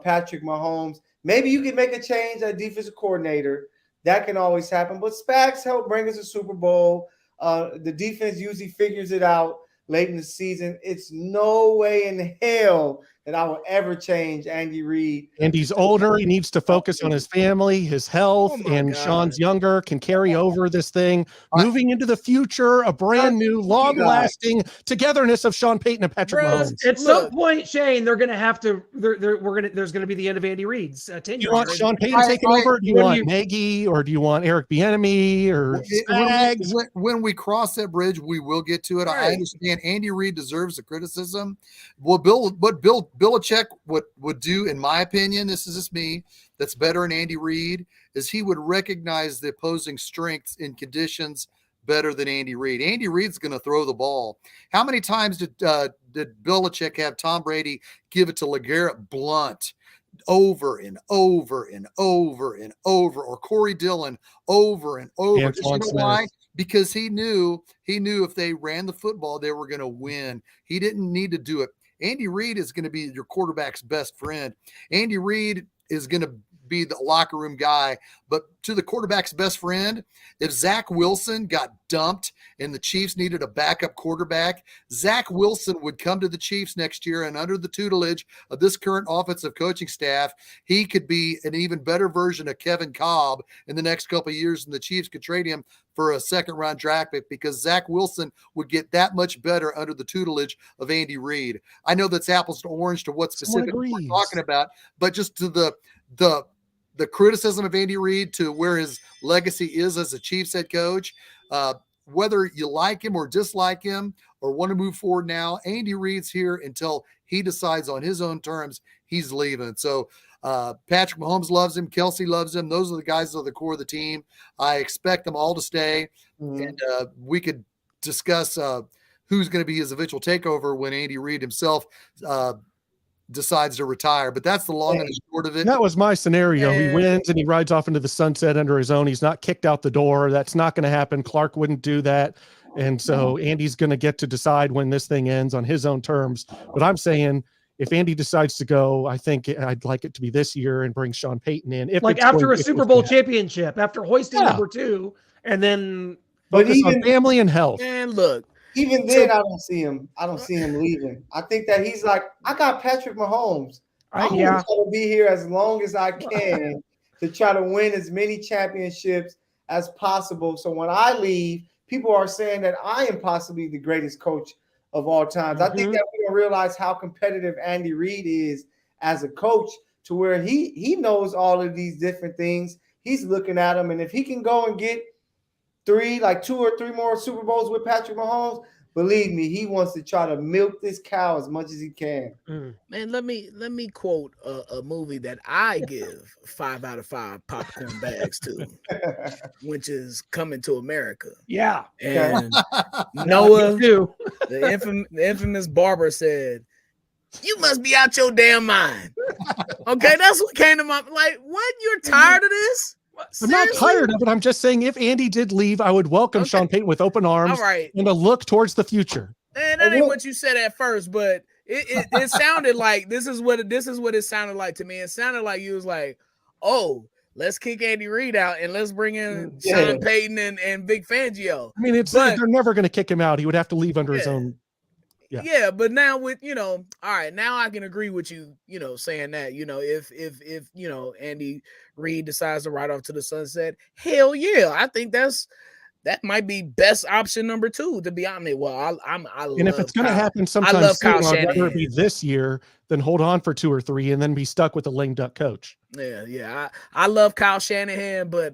Patrick Mahomes. Maybe you can make a change at defensive coordinator. That can always happen. But Spags helped bring us a Super Bowl. The defense usually figures it out late in the season. It's no way in hell that I will ever change Andy Reid.
Andy's older. He needs to focus on his family, his health, and God. Sean's younger, can carry over this thing. Moving into the future, a brand new, long-lasting togetherness of Sean Payton and Patrick Mahomes.
At some point, Shane, they're going to have to. There's going to be the end of Andy Reid's tenure.
Do you want Sean Payton taking over? Do you want Nagy, or do you want Eric Bieniemy, or Spags?
When we cross that bridge, we will get to it. Right. I understand Andy Reid deserves the criticism. Well, Bill Belichick would do, in my opinion, this is just me, that's better than Andy Reid, is he would recognize the opposing strengths in conditions better than Andy Reid. Andy Reid's going to throw the ball. How many times did Belichick have Tom Brady give it to LeGarrette Blount over and over and over and over, or Corey Dillon over and over? You know why? Because he knew if they ran the football, they were going to win. He didn't need to do it. Andy Reid is going to be your quarterback's best friend. Andy Reid is going to be the locker room guy, but to the quarterback's best friend, if Zach Wilson got dumped and the Chiefs needed a backup quarterback, Zach Wilson would come to the Chiefs next year, and under the tutelage of this current offensive coaching staff, he could be an even better version of Kevin Kolb in the next couple of years, and the Chiefs could trade him for a second-round draft pick because Zach Wilson would get that much better under the tutelage of Andy Reid. I know that's apples to orange to what specifically we're talking about, but just to the criticism of Andy Reid to where his legacy is as a Chiefs head coach, whether you like him or dislike him or want to move forward now, Andy Reid's here until he decides on his own terms he's leaving. So Patrick Mahomes loves him. Kelsey loves him. Those are the guys that are the core of the team. I expect them all to stay. And we could discuss who's going to be his eventual takeover when Andy Reid himself decides to retire, but that's the long and the short of it.
That was my scenario. He wins and he rides off into the sunset under his own. He's not kicked out the door. That's not going to happen. Clark wouldn't do that. And so Andy's going to get to decide when this thing ends on his own terms. But I'm saying if Andy decides to go, I think I'd like it to be this year and bring Sean Payton in. If
like after a Super Bowl championship, after hoisting number 2, and then
focus on family and health.
And look,
even then, I don't see him leaving. I think that he's like, I got Patrick Mahomes. I'm going to be here as long as I can. to try to win as many championships as possible. So when I leave, people are saying that I am possibly the greatest coach of all times. I think that we don't realize how competitive Andy Reid is as a coach, to where he knows all of these different things. He's looking at them, and if he can go and get 2 or 3 more Super Bowls with Patrick Mahomes, believe me, he wants to try to milk this cow as much as he can.
Man, let me quote a movie that I give 5 out of 5 popcorn bags to, which is Coming to America.
Yeah.
And Noah, the infamous barber, said, "You must be out your damn mind." Okay, that's what came to my like. What? You're tired of this?
I'm not tired of it. I'm just saying, if Andy did leave, I would welcome Sean Payton with open arms and a look towards the future.
And that ain't what you said at first, but it sounded like this is what it sounded like to me. It sounded like you was like, "Oh, let's kick Andy Reid out and let's bring in Sean Payton and Vic Fangio."
I mean, they're never going to kick him out. He would have to leave under his own.
Yeah, but now with all right, now I can agree with you, saying that, if Andy Reid decides to ride off to the sunset, hell yeah, I think that might be best option number 2, to be honest. Well,
and if it's going to happen sometime soon, I'd rather it be this year than hold on for 2 or 3 and then be stuck with a lame duck coach.
Yeah. I love Kyle Shanahan, but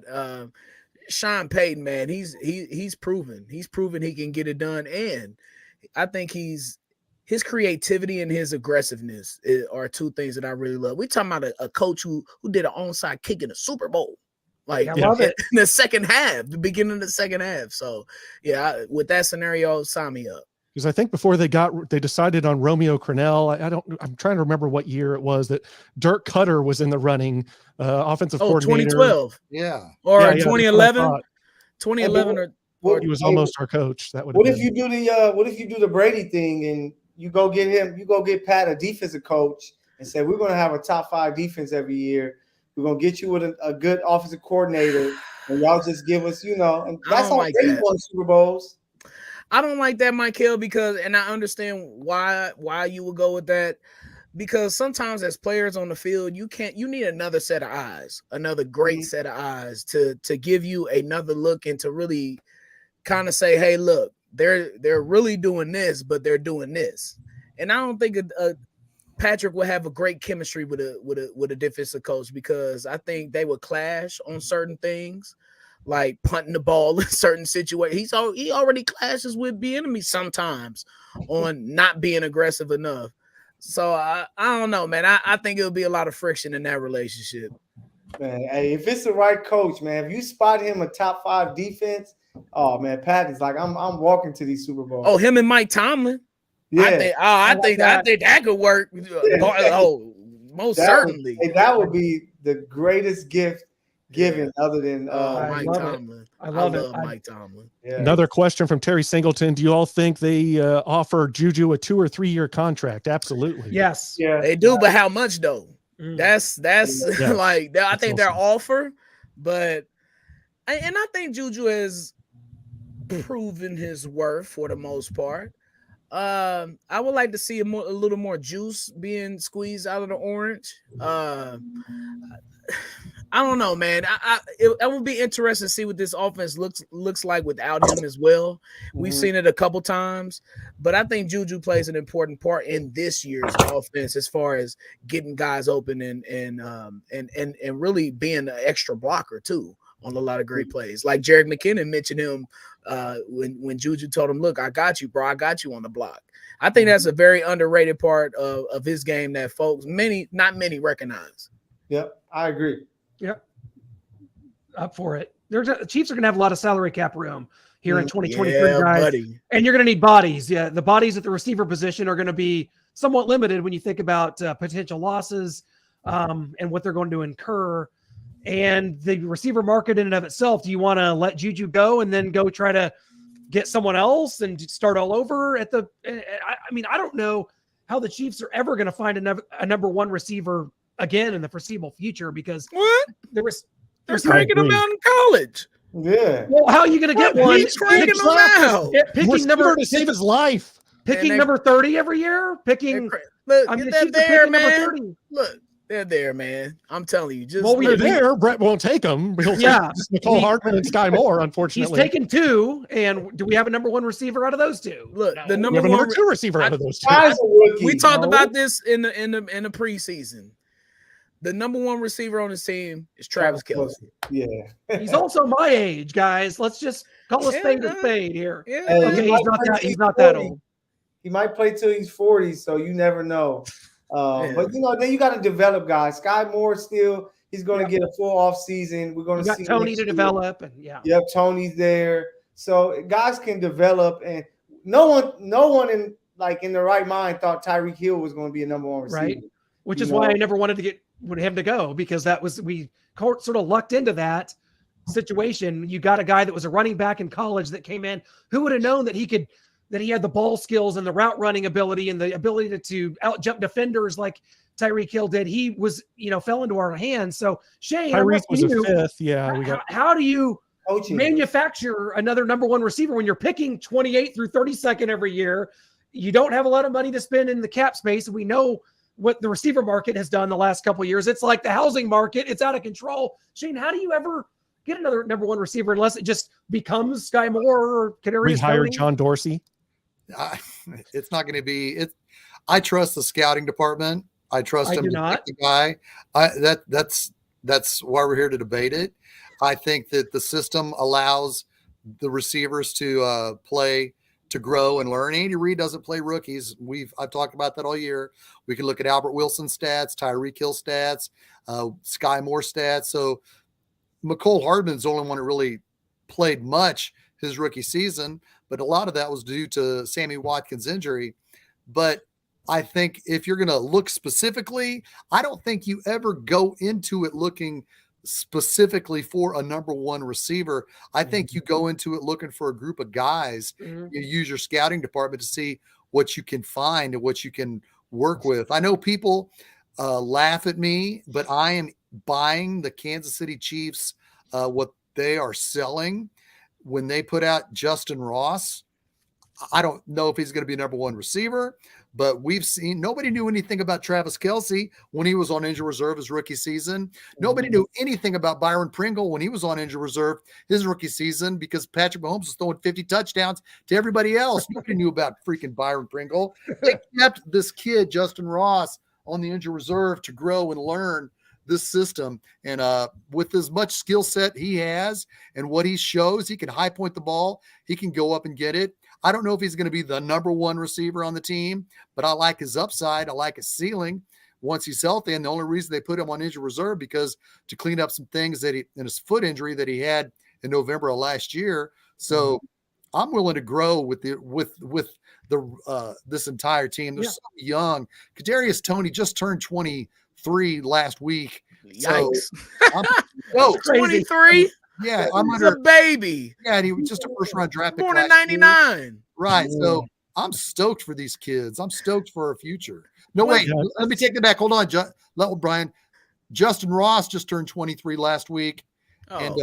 Sean Payton, man, he's proven he can get it done, and I think his creativity and his aggressiveness are 2 things that I really love. We're talking about a coach who did an onside kick in the Super Bowl, I love it, in the second half, the beginning of the second half. So with that scenario, sign me up.
Because I think before they decided on Romeo Crennel, I'm trying to remember what year it was that Dirk Cutter was in the running, offensive coordinator.
2012, or 2011, 2011 or
he was almost our coach. That would.
What if you do the Brady thing and you go get Pat a defensive coach and say, we're going to have a top 5 defense every year. We're going to get you with a good offensive coordinator, and y'all just give us, and that's how Brady won Super Bowls.
I don't like that, Michael, and I understand why you would go with that, because sometimes as players on the field, you need another set of eyes, another great set of eyes to give you another look and to really kind of say, hey, look, they're really doing this, but they're doing this. And I don't think Patrick would have a great chemistry with a defensive coach, because I think they would clash on certain things, like punting the ball in certain situations. He already clashes with Bieniemy sometimes on not being aggressive enough. So I don't know, man. I think it'll be a lot of friction in that relationship.
Man, hey, if it's the right coach, man, if you spot him a top 5 defense, oh man, Pat is like, I'm walking to these Super Bowls.
Oh, him and Mike Tomlin. Yeah, I think that could work. Oh, most certainly.
That would be the greatest gift given, other than
Mike Tomlin.
I love
Mike Tomlin.
Yeah.
Another question from Terry Singleton: do you all think they offer Juju a 2 or 3 year contract? Absolutely.
Yes.
Yeah.
They do, but how much though? That's like I think their offer, but I think Juju has proven his worth for the most part. I would like to see a little more juice being squeezed out of the orange. I don't know, man. It would be interesting to see what this offense looks like without him as well. We've seen it a couple times, but I think Juju plays an important part in this year's offense as far as getting guys open and really being an extra blocker too on a lot of great plays. Like Jerick McKinnon mentioned him when Juju told him, "Look, I got you, bro. I got you on the block." I think that's a very underrated part of his game that not many recognize.
Yep, I agree.
Yep. Up for it. The Chiefs are going to have a lot of salary cap room here in 2023, guys.
Buddy.
And you're going to need bodies. Yeah, the bodies at the receiver position are going to be somewhat limited when you think about potential losses and what they're going to incur. And the receiver market in and of itself, do you want to let Juju go and then go try to get someone else and start all over at the – I mean, I don't know how the Chiefs are ever going to find a number 1 receiver again in the foreseeable future, because
they're cranking them out in college.
Yeah.
Well, how are you going to get one?
He's cranking them out.
Picking number to save his life.
Picking number 30 every year. Picking.
Look, get that there, man. Look, They're there, man. I'm telling you. Just
Well,
They're there. Brett won't take them. He'll take just Nicole Hardman and Sky Moore, unfortunately.
He's taken 2, and do we have a number 1 receiver out of those 2?
Look,
No.
the
We
number
have a
one
number 2 receiver out of those 2.
Guy's a rookie.
we talked about this in the preseason. The number 1 receiver on his team is Travis Kelce.
Yeah.
He's also my age, guys. Let's just call a spade a spade here.
Yeah.
Hey,
Okay,
he
he's
might
not
play
that
till
old.
He might play till he's 40, so you never know. But then you got to develop guys. Sky Moore still, he's going to get a full off season. We're going
You
to
got
see
Tony
next
to
year.
develop, and yeah.
Yep, Tony's there. So guys can develop, and no one in the right mind thought Tyreek Hill was going to be a number 1 receiver.
Right. Which is why I never wanted to get him to go, because we sort of lucked into that situation. You got a guy that was a running back in college that came in. Who would have known that he had the ball skills and the route running ability and the ability to out jump defenders like Tyreek Hill did? He was, fell into our hands. So Shane,
Tyreek was a 5th. Yeah.
How do you
Coaching.
manufacture another number 1 receiver when you're picking 28 through 32nd every year? You don't have a lot of money to spend in the cap space. And we know what the receiver market has done the last couple of years. It's like the housing market. It's out of control. Shane, how do you ever get another number 1 receiver unless it just becomes Sky Moore or Kadarius
Rehire
Toney?
John Dorsey.
It's not going to be it. I trust the scouting department. I trust him to pick the guy. That's why we're here to debate it. I think that the system allows the receivers to play, to grow and learn. Andy Reid doesn't play rookies. I've talked about that all year. We can look at Albert Wilson's stats, Tyreek Hill stats, Sky Moore stats. So McCole Hardman's the only one who really played much his rookie season, but a lot of that was due to Sammy Watkins' injury. But I think if you're going to look specifically, I don't think you ever go into it looking specifically for a number 1 receiver. I think you go into it looking for a group of guys. You use your scouting department to see what you can find and what you can work with. I know people laugh at me, but I am buying the Kansas City Chiefs, what they are selling when they put out Justin Ross. I don't know if he's going to be number 1 receiver, but we've seen nobody knew anything about Travis Kelce when he was on injured reserve his rookie season. Nobody knew anything about Byron Pringle when he was on injured reserve his rookie season, because Patrick Mahomes was throwing 50 touchdowns to everybody else. Nobody knew about freaking Byron Pringle. They kept this kid, Justin Ross, on the injured reserve to grow and learn this system. And with as much skill set he has and what he shows, he can high point the ball. He can go up and get it. I don't know if he's going to be the number 1 receiver on the team, but I like his upside. I like his ceiling once he's healthy. And the only reason they put him on injured reserve because to clean up some things that in his foot injury that he had in November of last year. So I'm willing to grow with this entire team. They're so young. Kadarius Toney just turned 23 last week.
Yikes.
So
23?
Yeah,
He's a baby.
Yeah, and he was just a first-round draft pick.
Born in 99.
Right. So I'm stoked for these kids. I'm stoked for our future. No, wait. Let me take it back. Hold on, Brian. Justin Ross just turned 23 last week. And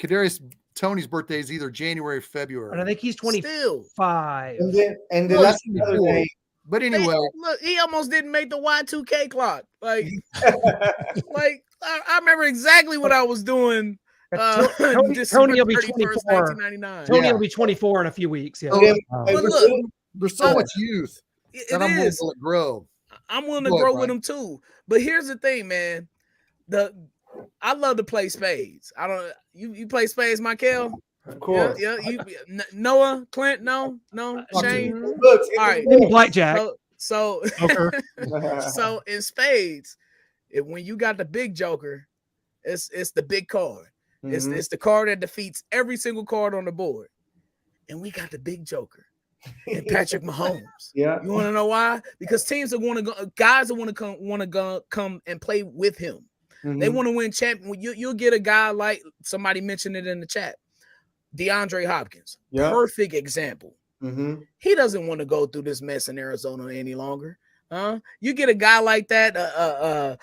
Kadarius Toney's birthday is either January or February.
And I think he's 25.
And then that's the other day.
But anyway,
look, he almost didn't make the Y2K clock. Like I remember exactly what I was doing.
Tony will be 24. Tony will be 24 in a few weeks. Yeah.
But look,
there's so much youth that I'm willing to let grow.
I'm willing to grow with him too. But here's the thing, man. I love to play spades. I don't. You play spades, Michael?
Of course.
Yeah. Noah, Clint, no, Shane.
Look,
all right.
Blackjack.
So in spades, when you got the big joker, it's the big card. Mm-hmm. It's the card that defeats every single card on the board, and we got the big joker and Patrick Mahomes.
Yeah.
You want to know why? Because teams that want to go, guys that want to come and play with him. Mm-hmm. They want to win champion. You'll get a guy like somebody mentioned it in the chat, DeAndre Hopkins. Yeah. Perfect example.
Mm-hmm.
He doesn't want to go through this mess in Arizona any longer. You get a guy like that.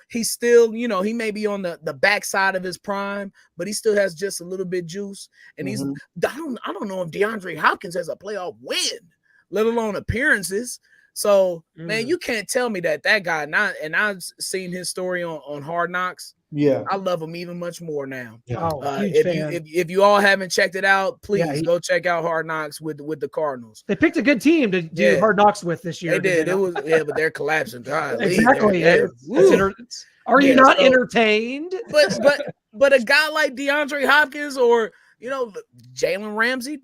He's still, he may be on the backside of his prime, but he still has just a little bit juice. And he's, I don't know if DeAndre Hopkins has a playoff win, let alone appearances. So, man, you can't tell me that guy, and I've seen his story on Hard Knocks.
Yeah,
I love him even much more now.
Yeah.
If you all haven't checked it out, please go check out Hard Knocks with the Cardinals.
They picked a good team to do Hard Knocks with this year.
They did. It was but they're collapsing. God,
exactly. Are you not entertained?
But a guy like DeAndre Hopkins or Jalen Ramsey,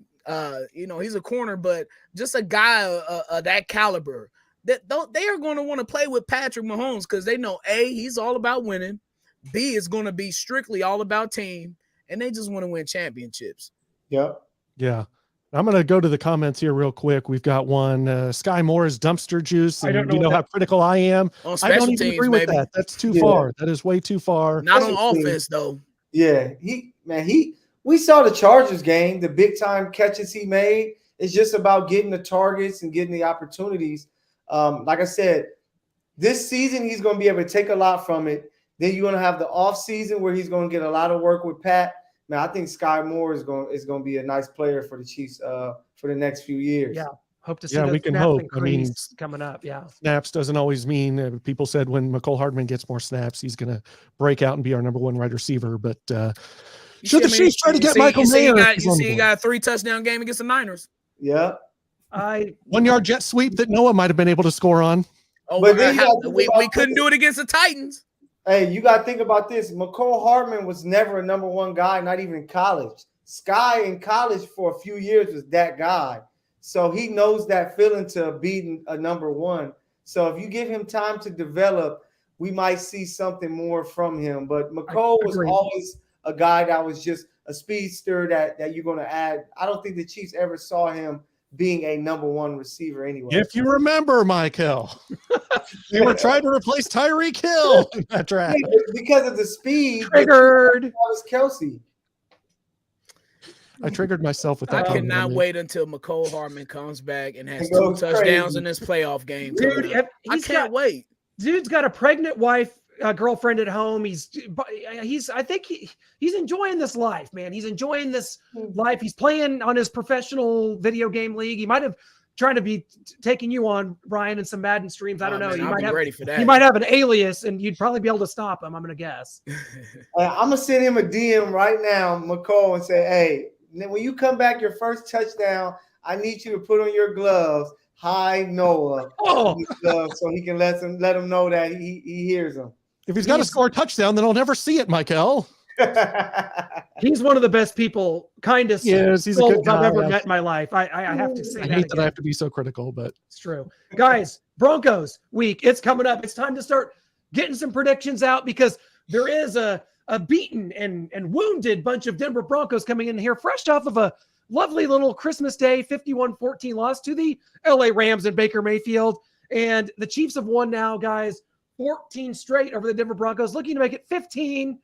he's a corner, but just a guy of that caliber that they are going to want to play with Patrick Mahomes because they know he's all about winning. B is going to be strictly all about team, and they just want to win championships.
Yep.
Yeah. I'm going to go to the comments here real quick. We've got one, Sky Moore's dumpster juice. And you know how critical I am. I don't even agree with that. That's too far. That is way too far.
Not on offense, though.
Yeah. We saw the Chargers game, the big time catches he made. It's just about getting the targets and getting the opportunities. Like I said, this season, he's going to be able to take a lot from it. Then you're going to have the off season where he's going to get a lot of work with Pat. Man, I think Sky Moore is going to be a nice player for the Chiefs for the next few years.
Yeah, hope to see. Yeah,
we can hope.
Coming up. Yeah,
snaps doesn't always mean. People said when McCole Hardman gets more snaps, he's going to break out and be our number one wide receiver. But should the Chiefs try to get Michael Mayer?
He got a 3 touchdown game against the Niners.
Yeah,
1 yard jet sweep that Noah might have been able to score on.
Oh, but we couldn't do it against the Titans.
Hey, you got to think about this. McCole Hardman was never a number one guy, not even in college. Sky in college for a few years was that guy. So he knows that feeling to beating a number one. So if you give him time to develop, we might see something more from him. But McCole was always a guy that was just a speedster that you're going to add. I don't think the Chiefs ever saw him being a number one receiver anyway.
If you remember, Michael, they were trying to replace Tyreek Hill in that draft.
Because of the speed.
Triggered.
That was Kelsey.
I triggered myself with that.
I cannot wait until McCole Hardman comes back and has 2 touchdowns in this playoff game.
Dude,
I can't wait.
Dude's got a pregnant wife, girlfriend at home. I think he's enjoying this life, man. He's enjoying this life. He's playing on his professional video game league. He might have trying to be taking you on, Ryan, and some Madden streams. I don't know.
Man, I'll be ready for that.
He might have an alias, and you'd probably be able to stop him. I'm going to guess.
I'm gonna send him a DM right now, McCole, and say, "Hey, when you come back, your first touchdown, I need you to put on your gloves. Hi, Noah." So he can let him know that he hears him.
If he's got to score a touchdown, then I'll never see it, Michael.
He's one of the best people, kindest
he's a good guy.
I've ever met in my life. I have to say
I hate that I have to be so critical, but
it's true. Guys, Broncos week, it's coming up. It's time to start getting some predictions out because there is a beaten and wounded bunch of Denver Broncos coming in here fresh off of a lovely little Christmas Day 51-14 loss to the LA Rams and Baker Mayfield. And the Chiefs have won now, guys, 14 straight over the Denver Broncos, looking to make it 15.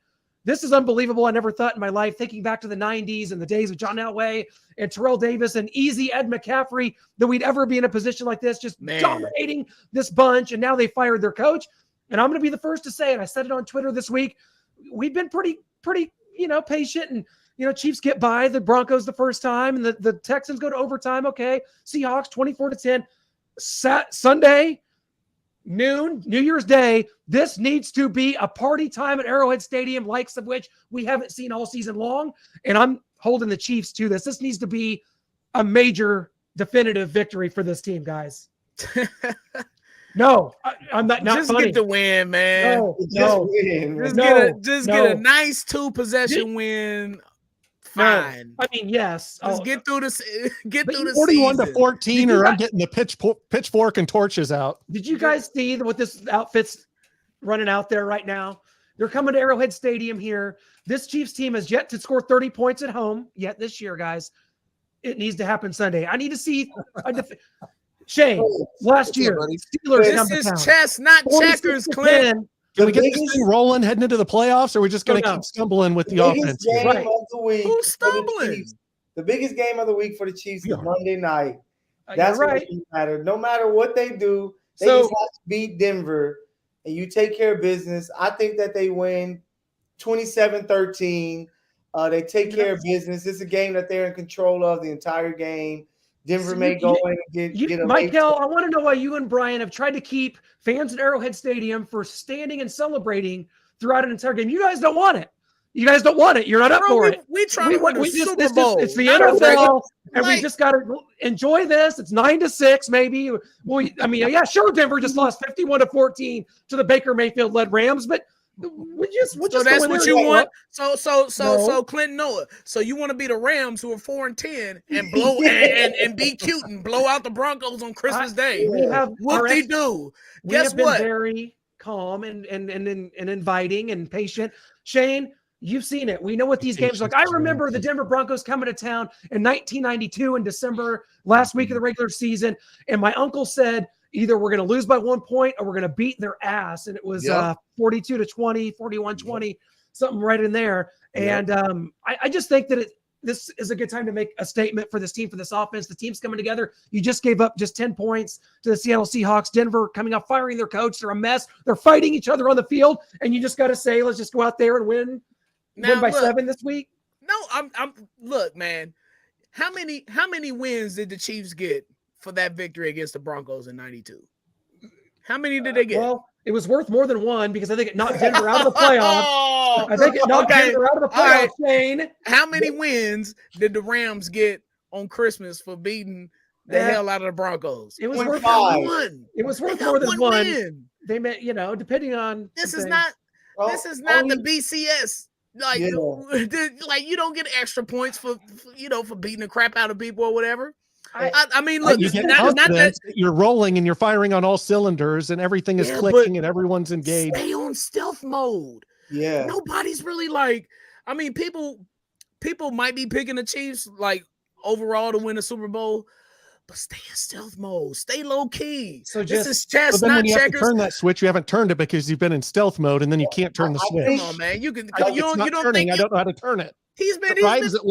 This is unbelievable. I never thought in my life, thinking back to the 90s and the days of John Elway and Terrell Davis and easy Ed McCaffrey, that we'd ever be in a position like this, just dominating this bunch. And now they fired their coach. And I'm going to be the first to say it. I said it on Twitter this week. We've been pretty, patient, and, Chiefs get by the Broncos the first time and the Texans go to overtime. Okay. Seahawks 24-10 Sunday, noon, New Year's Day. This needs to be a party time at Arrowhead Stadium, likes of which we haven't seen all season long. And I'm holding the Chiefs to this. This needs to be a major definitive victory for this team, guys. No, I'm not
just
funny.
Get the win, man. Just get a nice 2-possession win. Fine.
I mean, yes.
Just get through the
41-14, or I'm getting the pitchfork and torches out.
Did you guys see what this outfit's running out there right now? They're coming to Arrowhead Stadium here. This Chiefs team has yet to score 30 points at home yet this year, guys. It needs to happen Sunday. I need to see Shane, last year, Steelers.
This is chess, not checkers, Clint.
Can we get this thing rolling heading into the playoffs, or are we just going to keep stumbling with the offense?
Who's stumbling?
The biggest game of the week for the Chiefs is Monday night.
That's
right. What matters. No matter what they do, they just have to beat Denver, and you take care of business. I think that they win 27-13. They take care of business. It's a game that they're in control of the entire game. Denver may go in and get a
Michael, I want to know why you and Brian have tried to keep fans at Arrowhead Stadium for standing and celebrating throughout an entire game. You guys don't want it. You guys don't want it. You're not up for it.
We try to win the Super Bowl.
It's the NFL, and we just got to enjoy this. It's 9-6, maybe. Well, I mean, yeah, sure. Denver just lost 51-14 to the Baker Mayfield-led Rams, but
so that's what you want. So Clinton Noah. So you want to be the Rams who are 4-10 and blow and be cute and blow out the Broncos on Christmas Day. What they do? Guess what?
Been very calm and inviting and patient. Shane, you've seen it. We know what these games are like. I remember the Denver Broncos coming to town in 1992 in December, last week of the regular season, and my uncle said, either we're going to lose by 1 point or we're going to beat their ass. And it was 42-20, 41-20, something right in there. And I just think that this is a good time to make a statement for this team, for this offense. The team's coming together. You just gave up just 10 points to the Seattle Seahawks. Denver coming up, firing their coach. They're a mess. They're fighting each other on the field. And you just got to say, let's just go out there and win by 7 this week.
No, I'm look, man. How many wins did the Chiefs get for that victory against the Broncos in 92? How many did they get?
Well, it was worth more than one because I think it knocked Denver out of the playoffs. I think it knocked Denver out of the playoffs, Shane.
How many wins did the Rams get on Christmas for beating the hell out of the Broncos?
It was worth one. It was worth more than one. Win. They meant, depending on
this is not the BCS. Like you don't get extra points for beating the crap out of people or whatever. I mean, look,
it's not that you're rolling and you're firing on all cylinders and everything is clicking and everyone's engaged.
Stay on stealth mode.
Yeah.
Nobody's really I mean, people might be picking the Chiefs overall to win the Super Bowl, but stay in stealth mode. Stay low key.
So
this is chess, not
you
checkers.
Have to turn that switch. You haven't turned it because you've been in stealth mode, and then you can't turn the switch.
Come on, man. You don't
think I don't know how to turn it.
He's been Patrick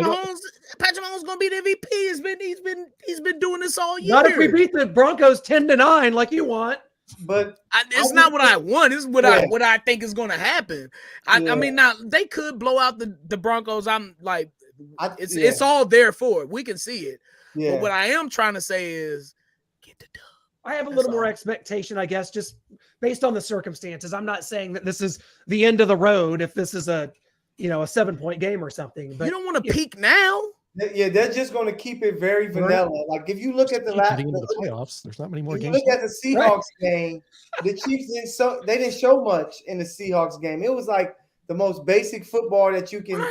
Mahomes gonna be the MVP. He's been doing this all year.
Not if we beat the Broncos 10-9 like you want.
But
it's not what I want. It's what I think is gonna happen. I mean, now they could blow out the Broncos. It's all there for it. We can see it. Yeah. But what I am trying to say is get the dub.
I have a little more expectation, I guess, just based on the circumstances. I'm not saying that this is the end of the road if this is a 7-point game or something. But
you don't want to peak now.
Yeah, they're just going to keep it very vanilla. Like if you look at the
playoffs, there's not many more games.
Look at the Seahawks game. The Chiefs didn't show much in the Seahawks game. It was like the most basic football that you can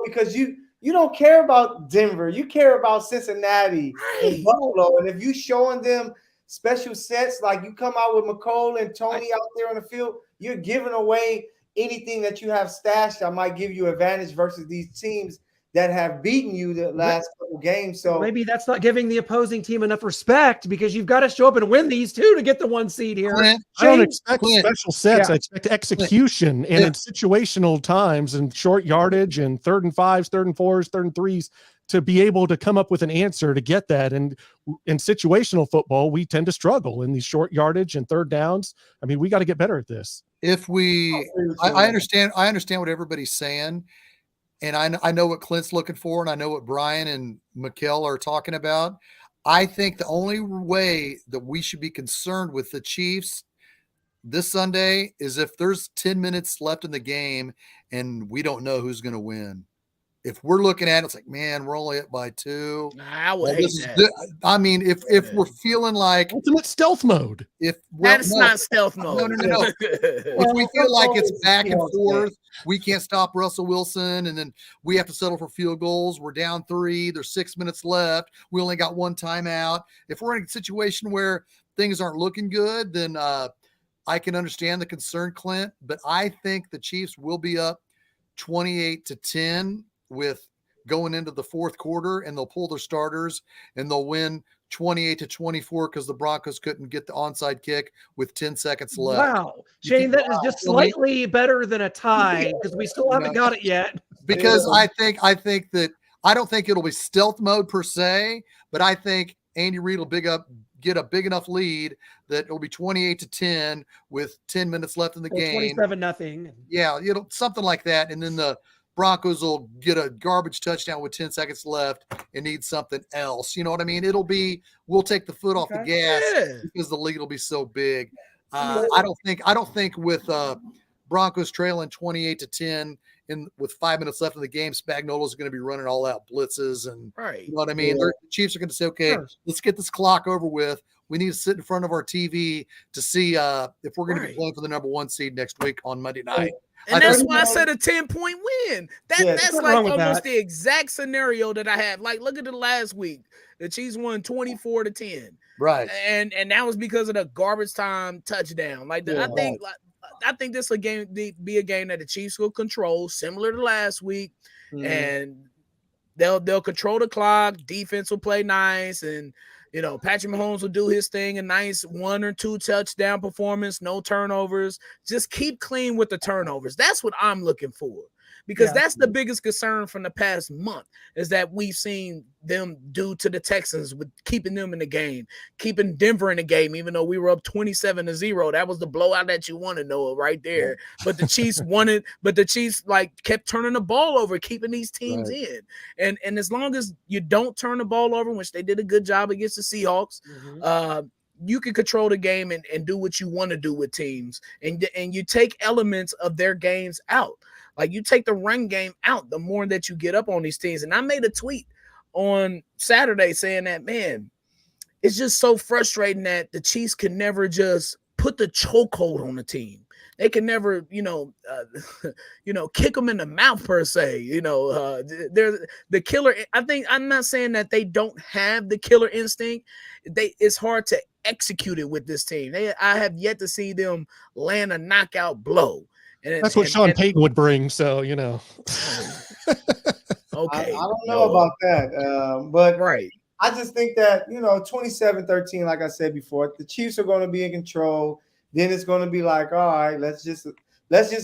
because you don't care about Denver. You care about Cincinnati and Buffalo. And if you showing them special sets, like you come out with McCole and Tony out there on the field, you're giving away anything that you have stashed that might give you advantage versus these teams that have beaten you the last couple games. So
maybe that's not giving the opposing team enough respect because you've got to show up and win these two to get the 1 seed here.
I don't expect special sets. I expect execution and in situational times and short yardage and 3rd and 5s, 3rd and 4s, 3rd and 3s to be able to come up with an answer to get that. And in situational football, we tend to struggle in these short yardage and 3rd downs. I mean, we got to get better at this.
I understand what everybody's saying. And I know what Clint's looking for, and I know what Brian and Mikkel are talking about. I think the only way that we should be concerned with the Chiefs this Sunday is if there's 10 minutes left in the game and we don't know who's going to win. If we're looking at it, it's like, man, we're only up by 2.
I would hate that.
I mean, if we're feeling like
ultimate stealth mode,
that's not stealth mode.
No. If we feel like it's back and forth, we can't stop Russell Wilson, and then we have to settle for field goals. We're down 3. There's 6 minutes left. We only got 1 timeout. If we're in a situation where things aren't looking good, then I can understand the concern, Clint. But I think the Chiefs will be up 28-10. With going into the 4th quarter, and they'll pull their starters and they'll win 28-24 because the Broncos couldn't get the onside kick with 10 seconds left.
Wow, Shane, that is just slightly better than a tie because we still haven't got it yet.
Because I think that I don't think it'll be stealth mode per se, but I think Andy Reid will get a big enough lead that it'll be 28-10 with 10 minutes left in the game.
27-0.
Yeah, something like that, and then the Broncos will get a garbage touchdown with 10 seconds left and need something else. You know what I mean? We'll take the foot off the gas because the lead will be so big. I don't think with Broncos trailing 28-10 with 5 minutes left in the game, Spagnuolo's going to be running all out blitzes and you know what I mean? The Chiefs are going to say, okay, let's get this clock over with. We need to sit in front of our TV to see if we're going to be playing for the number 1 seed next week on Monday night.
And that's why I said a 10-point win. That's like almost the exact scenario that I had. Like, look at the last week. The Chiefs won 24-10.
Right.
And that was because of the garbage time touchdown. I think this will be a game that the Chiefs will control, similar to last week. And they'll control the clock. Defense will play nice, and Patrick Mahomes will do his thing, a nice 1 or 2 touchdown performance, no turnovers. Just keep clean with the turnovers. That's what I'm looking for, because that's the biggest concern from the past month, is that we've seen them do to the Texans with keeping them in the game, keeping Denver in the game, even though we were up 27-0. That was the blowout that you want to know right there. But the Chiefs kept turning the ball over, keeping these teams in. And as long as you don't turn the ball over, which they did a good job against the Seahawks, you can control the game and do what you want to do with teams. And you take elements of their games out. Like, you take the run game out the more that you get up on these teams. And I made a tweet on Saturday saying that, man, it's just so frustrating that the Chiefs can never just put the chokehold on the team. They can never, kick them in the mouth per se. They're the killer. I'm not saying that they don't have the killer instinct. It's hard to execute it with this team. I have yet to see them land a knockout blow.
That's what Sean Payton would bring. So,
okay.
I don't know about that. But I just think that, 27-13, like I said before, the Chiefs are going to be in control. Then it's going to be like, all right, let's just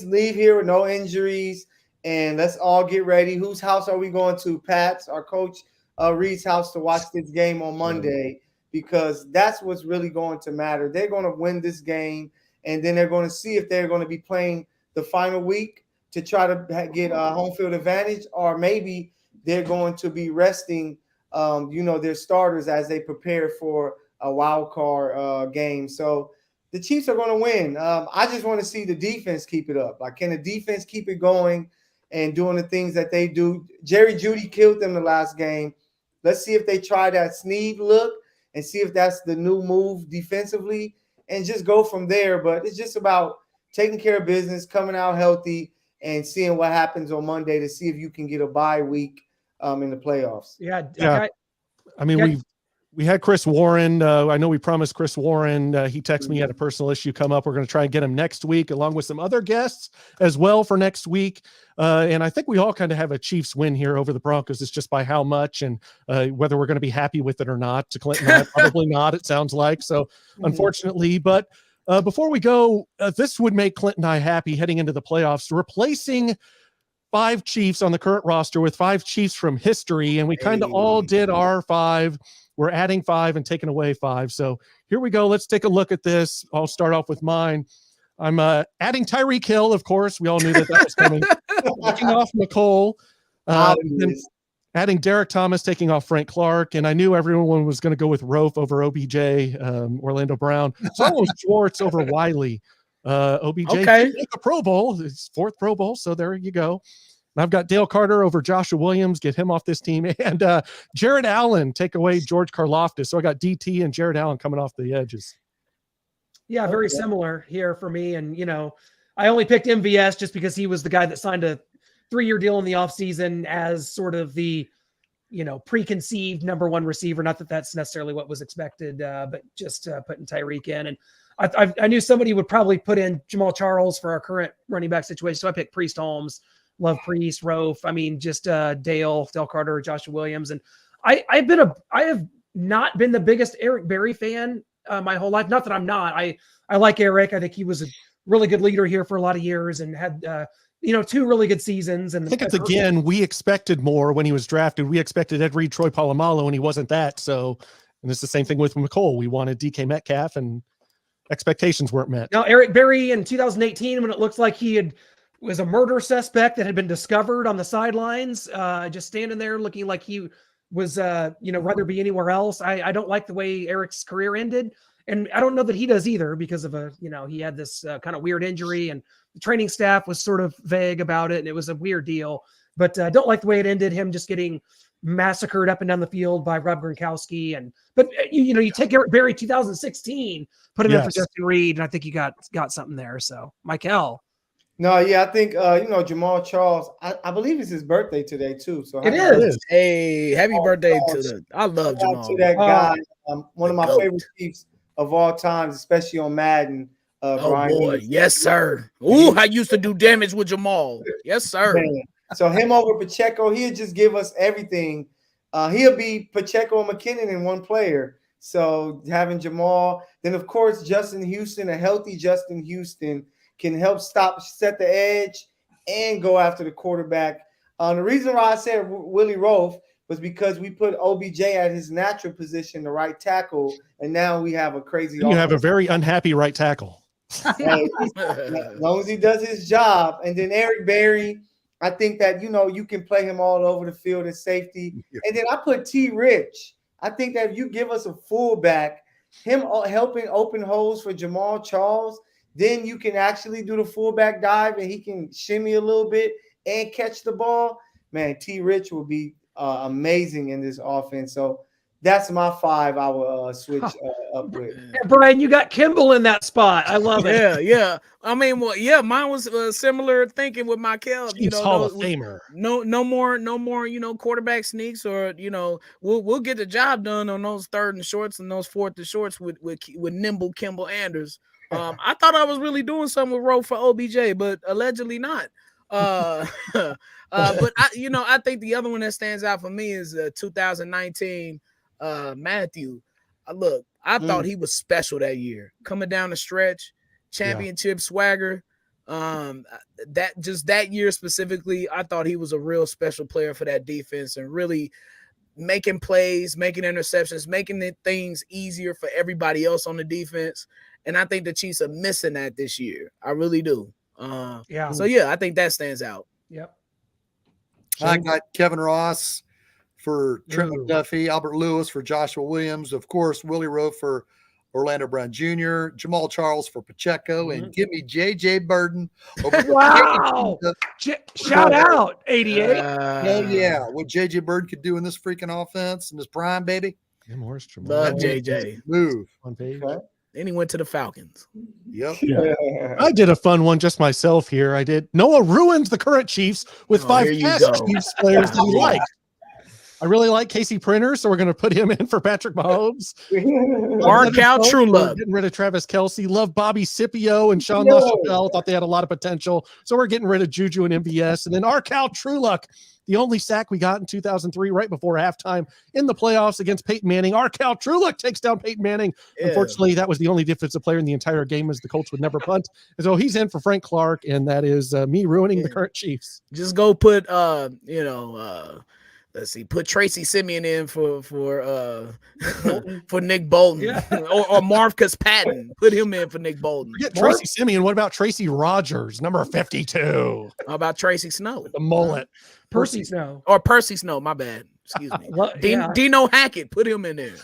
leave here with no injuries and let's all get ready. Whose house are we going to? Pat's, our coach Reid's house, to watch this game on Monday, because that's what's really going to matter. They're going to win this game, and then they're going to see if they're going to be playing the final week to try to get a home field advantage, or maybe they're going to be resting, their starters as they prepare for a wild card game. So the Chiefs are going to win. I just want to see the defense keep it up. Like, can the defense keep it going and doing the things that they do? Jerry Jeudy killed them the last game. Let's see if they try that Snead look and see if that's the new move defensively, and just go from there. But it's just about taking care of business, coming out healthy, and seeing what happens on Monday to see if you can get a bye week in the playoffs.
We had Chris Warren. I know we promised Chris Warren. He texted me, he had a personal issue come up. We're going to try and get him next week, along with some other guests as well for next week. And I think we all kind of have a Chiefs win here over the Broncos. It's just by how much and whether we're going to be happy with it or not. To Clinton, probably not, it sounds like. So unfortunately, but before we go, this would make Clinton and I happy heading into the playoffs, replacing 5 Chiefs on the current roster with 5 Chiefs from history. And we kind of all did our 5. We're adding 5 and taking away 5. So here we go. Let's take a look at this. I'll start off with mine. I'm adding Tyreek Hill, of course. We all knew that was coming. Taking off McCole. Adding Derek Thomas, taking off Frank Clark. And I knew everyone was going to go with Rofe over OBJ, Orlando Brown. So I went Schwartz over Wiley. OBJ did make a Pro Bowl, his 4th Pro Bowl. So there you go. I've got Dale Carter over Joshua Williams, get him off this team, and Jared Allen, take away George Karlaftis. So I got DT and Jared Allen coming off the edges.
Yeah, very similar here for me. And, I only picked MVS just because he was the guy that signed a 3-year deal in the offseason as sort of the, preconceived number 1 receiver. Not that that's necessarily what was expected, but just putting Tyreek in. And I knew somebody would probably put in Jamal Charles for our current running back situation. So I picked Priest Holmes. Love Priest, Rofe. I mean, just Dale Carter, Joshua Williams. And I have not been the biggest Eric Berry fan my whole life. Not that I'm not. I like Eric. I think he was a really good leader here for a lot of years and had 2 really good seasons. And
I think it's we expected more when he was drafted. We expected Ed Reed, Troy Polamalu, and he wasn't that. So, and it's the same thing with McCole. We wanted DK Metcalf, and expectations weren't met.
Now, Eric Berry in 2018, when it looks like he had was a murder suspect that had been discovered on the sidelines, just standing there looking like he was, rather be anywhere else. I don't like the way Eric's career ended. And I don't know that he does either because of he had this kind of weird injury and the training staff was sort of vague about it. And it was a weird deal, but I don't like the way it ended, him just getting massacred up and down the field by Rob Gronkowski. But you take Eric Berry 2016, put him in for Justin Reid. And I think you got something there. So Michael.
No, yeah, I think Jamal Charles. I believe it's his birthday today too. So
it is.
Hey, happy birthday I love Jamal.
To that guy, one of my favorite Chiefs of all times, especially on Madden.
Brian boy, yes sir. Ooh, I used to do damage with Jamal. Yes sir.
Man. So him over Pacheco, he'll just give us everything. He'll be Pacheco and McKinnon in one player. So having Jamal, then of course Justin Houston, a healthy Justin Houston, can help set the edge, and go after the quarterback. The reason why I said Willie Roaf was because we put OBJ at his natural position, the right tackle, and now we have a crazy.
You have a very unhappy right tackle.
As long as he does his job, and then Eric Berry, I think that you can play him all over the field as safety, and then I put T. Rich. I think that if you give us a fullback, him helping open holes for Jamal Charles. Then you can actually do the fullback dive and he can shimmy a little bit and catch the ball. Man, T. Rich will be amazing in this offense. So that's my 5 I will switch up with.
Yeah, Brian, you got Kimball in that spot. I love it.
Yeah. I mean, mine was similar thinking with Michael.
Hall of Famer.
No more, quarterback sneaks or, we'll get the job done on those 3rd and shorts and those 4th and shorts with nimble Kimball Anders. I thought I was really doing something with Rowe for OBJ, but allegedly not. But I think the other one that stands out for me is 2019 Matthew. I thought he was special that year, coming down the stretch, championship swagger. That year specifically, I thought he was a real special player for that defense and really making plays, making interceptions, making things easier for everybody else on the defense. And I think the Chiefs are missing that this year. I really do. So, I think that stands out.
Yep.
I got Kevin Ross for Trent McDuffie, Albert Lewis for Joshua Williams, of course, Willie Rowe for Orlando Brown Jr., Jamal Charles for Pacheco, and give me J.J. Burden.
Wow. Shout out, 88.
Yeah. What J.J. Burden could do in this freaking offense in his prime, baby.
Love J.J.
Move.
On page.
Then he went to the Falcons.
Yep.
Yeah. I did a fun one just myself here. I did. Noah ruined the current Chiefs with 5 past Chiefs players that he liked. I really like Casey Printer, so we're going to put him in for Patrick Mahomes.
Arcal Truluck.
Getting rid of Travis Kelce. Love Bobby Scipio and Sean LaChapelle. Thought they had a lot of potential. So we're getting rid of Juju and MVS. And then Arcal Truluck, the only sack we got in 2003 right before halftime in the playoffs against Peyton Manning. Arcal Truluck takes down Peyton Manning. Yeah. Unfortunately, that was the only defensive player in the entire game as the Colts would never punt. And so he's in for Frank Clark, and that is me ruining the current Chiefs.
Just go put, let's see, put Tracy Simeon in for Nick Bolton or Marcus Patton. Put him in for Nick Bolton.
Forget Tracy Simeon. What about Tracy Rogers, number 52?
How about Tracy Snow?
The mullet.
Percy Snow.
Or Percy Snow, my bad. Excuse me. Dino Hackett, put him in there.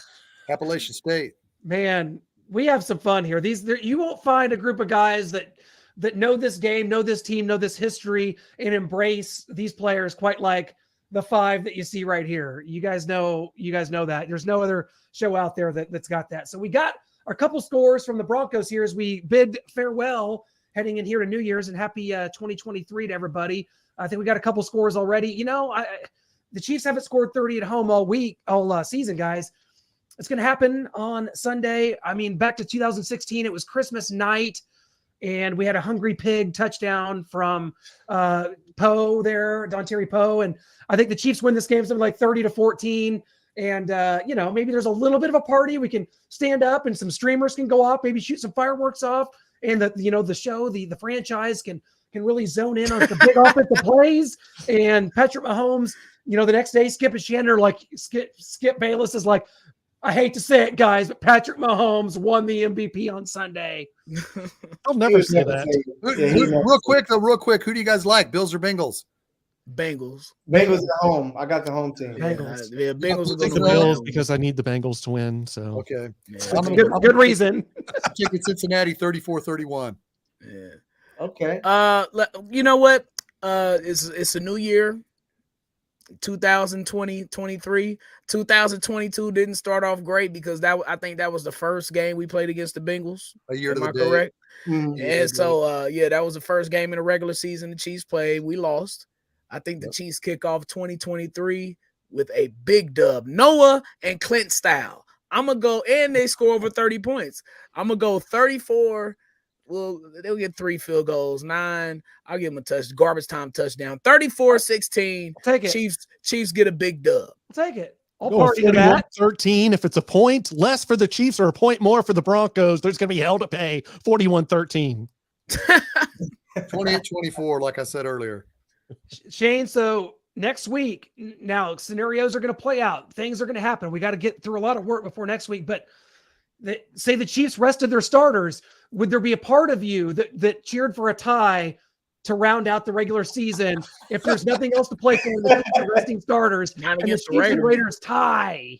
Appalachian State.
Man, we have some fun here. You won't find a group of guys that know this game, know this team, know this history, and embrace these players quite like the 5 that you see right here. You guys know that. There's no other show out there that's got that. So we got a couple scores from the Broncos here as we bid farewell heading in here to New Year's, and happy 2023 to everybody. I think we got a couple scores already. The Chiefs haven't scored 30 at home all season, guys. It's going to happen on Sunday. I mean, back to 2016, it was Christmas night, and we had a hungry pig touchdown from Poe there, Dontari Poe. And I think the Chiefs win this game something like 30-14. And, maybe there's a little bit of a party. We can stand up and some streamers can go off, maybe shoot some fireworks off. And the show, the franchise can really zone in on the big offensive plays. And Patrick Mahomes, the next day, Skip and Shannon are like, Skip Bayless is like, I hate to say it, guys, but Patrick Mahomes won the MVP on Sunday.
I'll never say that.
Real quick. Who do you guys like, Bills or Bengals?
Bengals.
Bengals at home. I got the home team.
Bengals.
Yeah, Bengals
I'll take the Bills because I need the Bengals to win. So
okay,
yeah.
Good reason.
I'm taking Cincinnati 34-31.
Yeah.
Okay.
You know what? It's a new year. 2023. 2022 didn't start off great because I think that was the first game we played against the Bengals.
A year to
Am
the
I
day.
correct?
Mhm.
And so that was the first game in the regular season the Chiefs played. We lost. I think the Chiefs kick off 2023 with a big dub. Noah and Clint style. I'm going to go, and they score over 30 points. I'm going to go 34. Well, they'll get 3 field goals, 9. I'll give them a garbage time touchdown. 34-16.
Take it.
Chiefs get a big dub.
I'll take it. I'll
go
party to that.
41-13. If it's a point less for the Chiefs or a point more for the Broncos, there's going to be hell to pay. 41-13.
28-24, like I said earlier.
Shane, so next week, now scenarios are going to play out. Things are going to happen. We got to get through a lot of work before next week, but say the Chiefs rested their starters. Would there be a part of you that cheered for a tie to round out the regular season if there's nothing else to play for in the Chiefs resting starters and the Chiefs and Raiders tie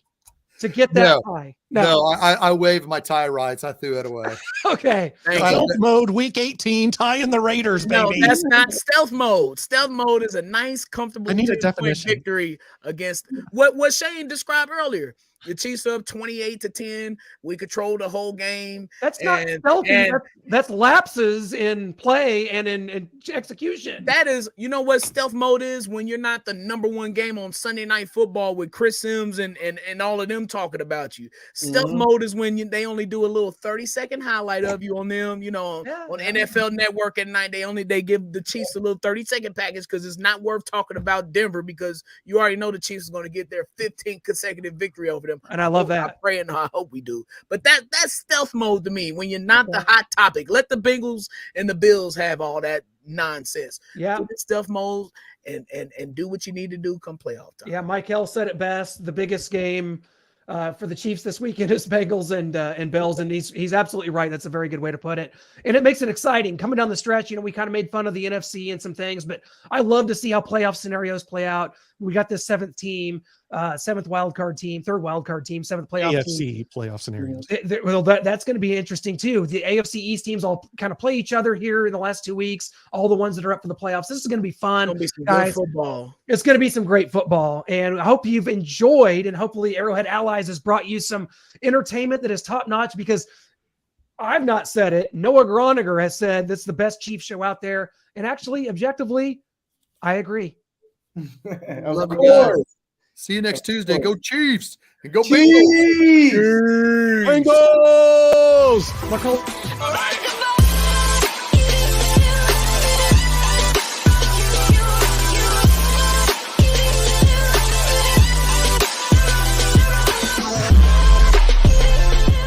to get that tie?
No, I waived my tie rights. I threw it away.
Okay.
Stealth mode week 18, tying the Raiders, baby.
No, that's not stealth mode. Stealth mode is a nice, comfortable victory against what Shane described earlier. The Chiefs are up 28-10. We control the whole game.
That's not stealthy. That's lapses in play and in execution.
That is, you know what stealth mode is? When you're not the number one game on Sunday Night Football with Chris Sims and all of them talking about you. Stealth mode is when they only do a little 30-second highlight of you on them, on NFL Network at night. They give the Chiefs a little 30-second package because it's not worth talking about Denver because you already know the Chiefs is going to get their 15th consecutive victory over them.
And I love that.
I pray and I hope we do. But that's stealth mode to me when you're not the hot topic. Let the Bengals and the Bills have all that nonsense.
Yeah.
Do the stealth mode and do what you need to do come playoff time.
Yeah, Michael said it best. The biggest game for the Chiefs this weekend is Bengals and Bills, and he's absolutely right. That's a very good way to put it, and it makes it exciting coming down the stretch. We kind of made fun of the NFC and some things, but I love to see how playoff scenarios play out. We got this 7th team, 7th wild card team, 3rd wild card team, 7th playoff
AFC
team.
Playoff scenarios.
Well, that's going to be interesting too. The AFC East teams all kind of play each other here in the last 2 weeks. All the ones that are up for the playoffs. This is going to be fun, guys.
Football.
It's going to be some great football, and I hope you've enjoyed. And hopefully, Arrowhead Allies has brought you some entertainment that is top notch. Because I've not said it. Noah Groniger has said that's the best Chiefs show out there, and actually, objectively, I agree.
Love you guys. See you next Tuesday. Go Chiefs and go Bengals.
Bengals.
Bengals.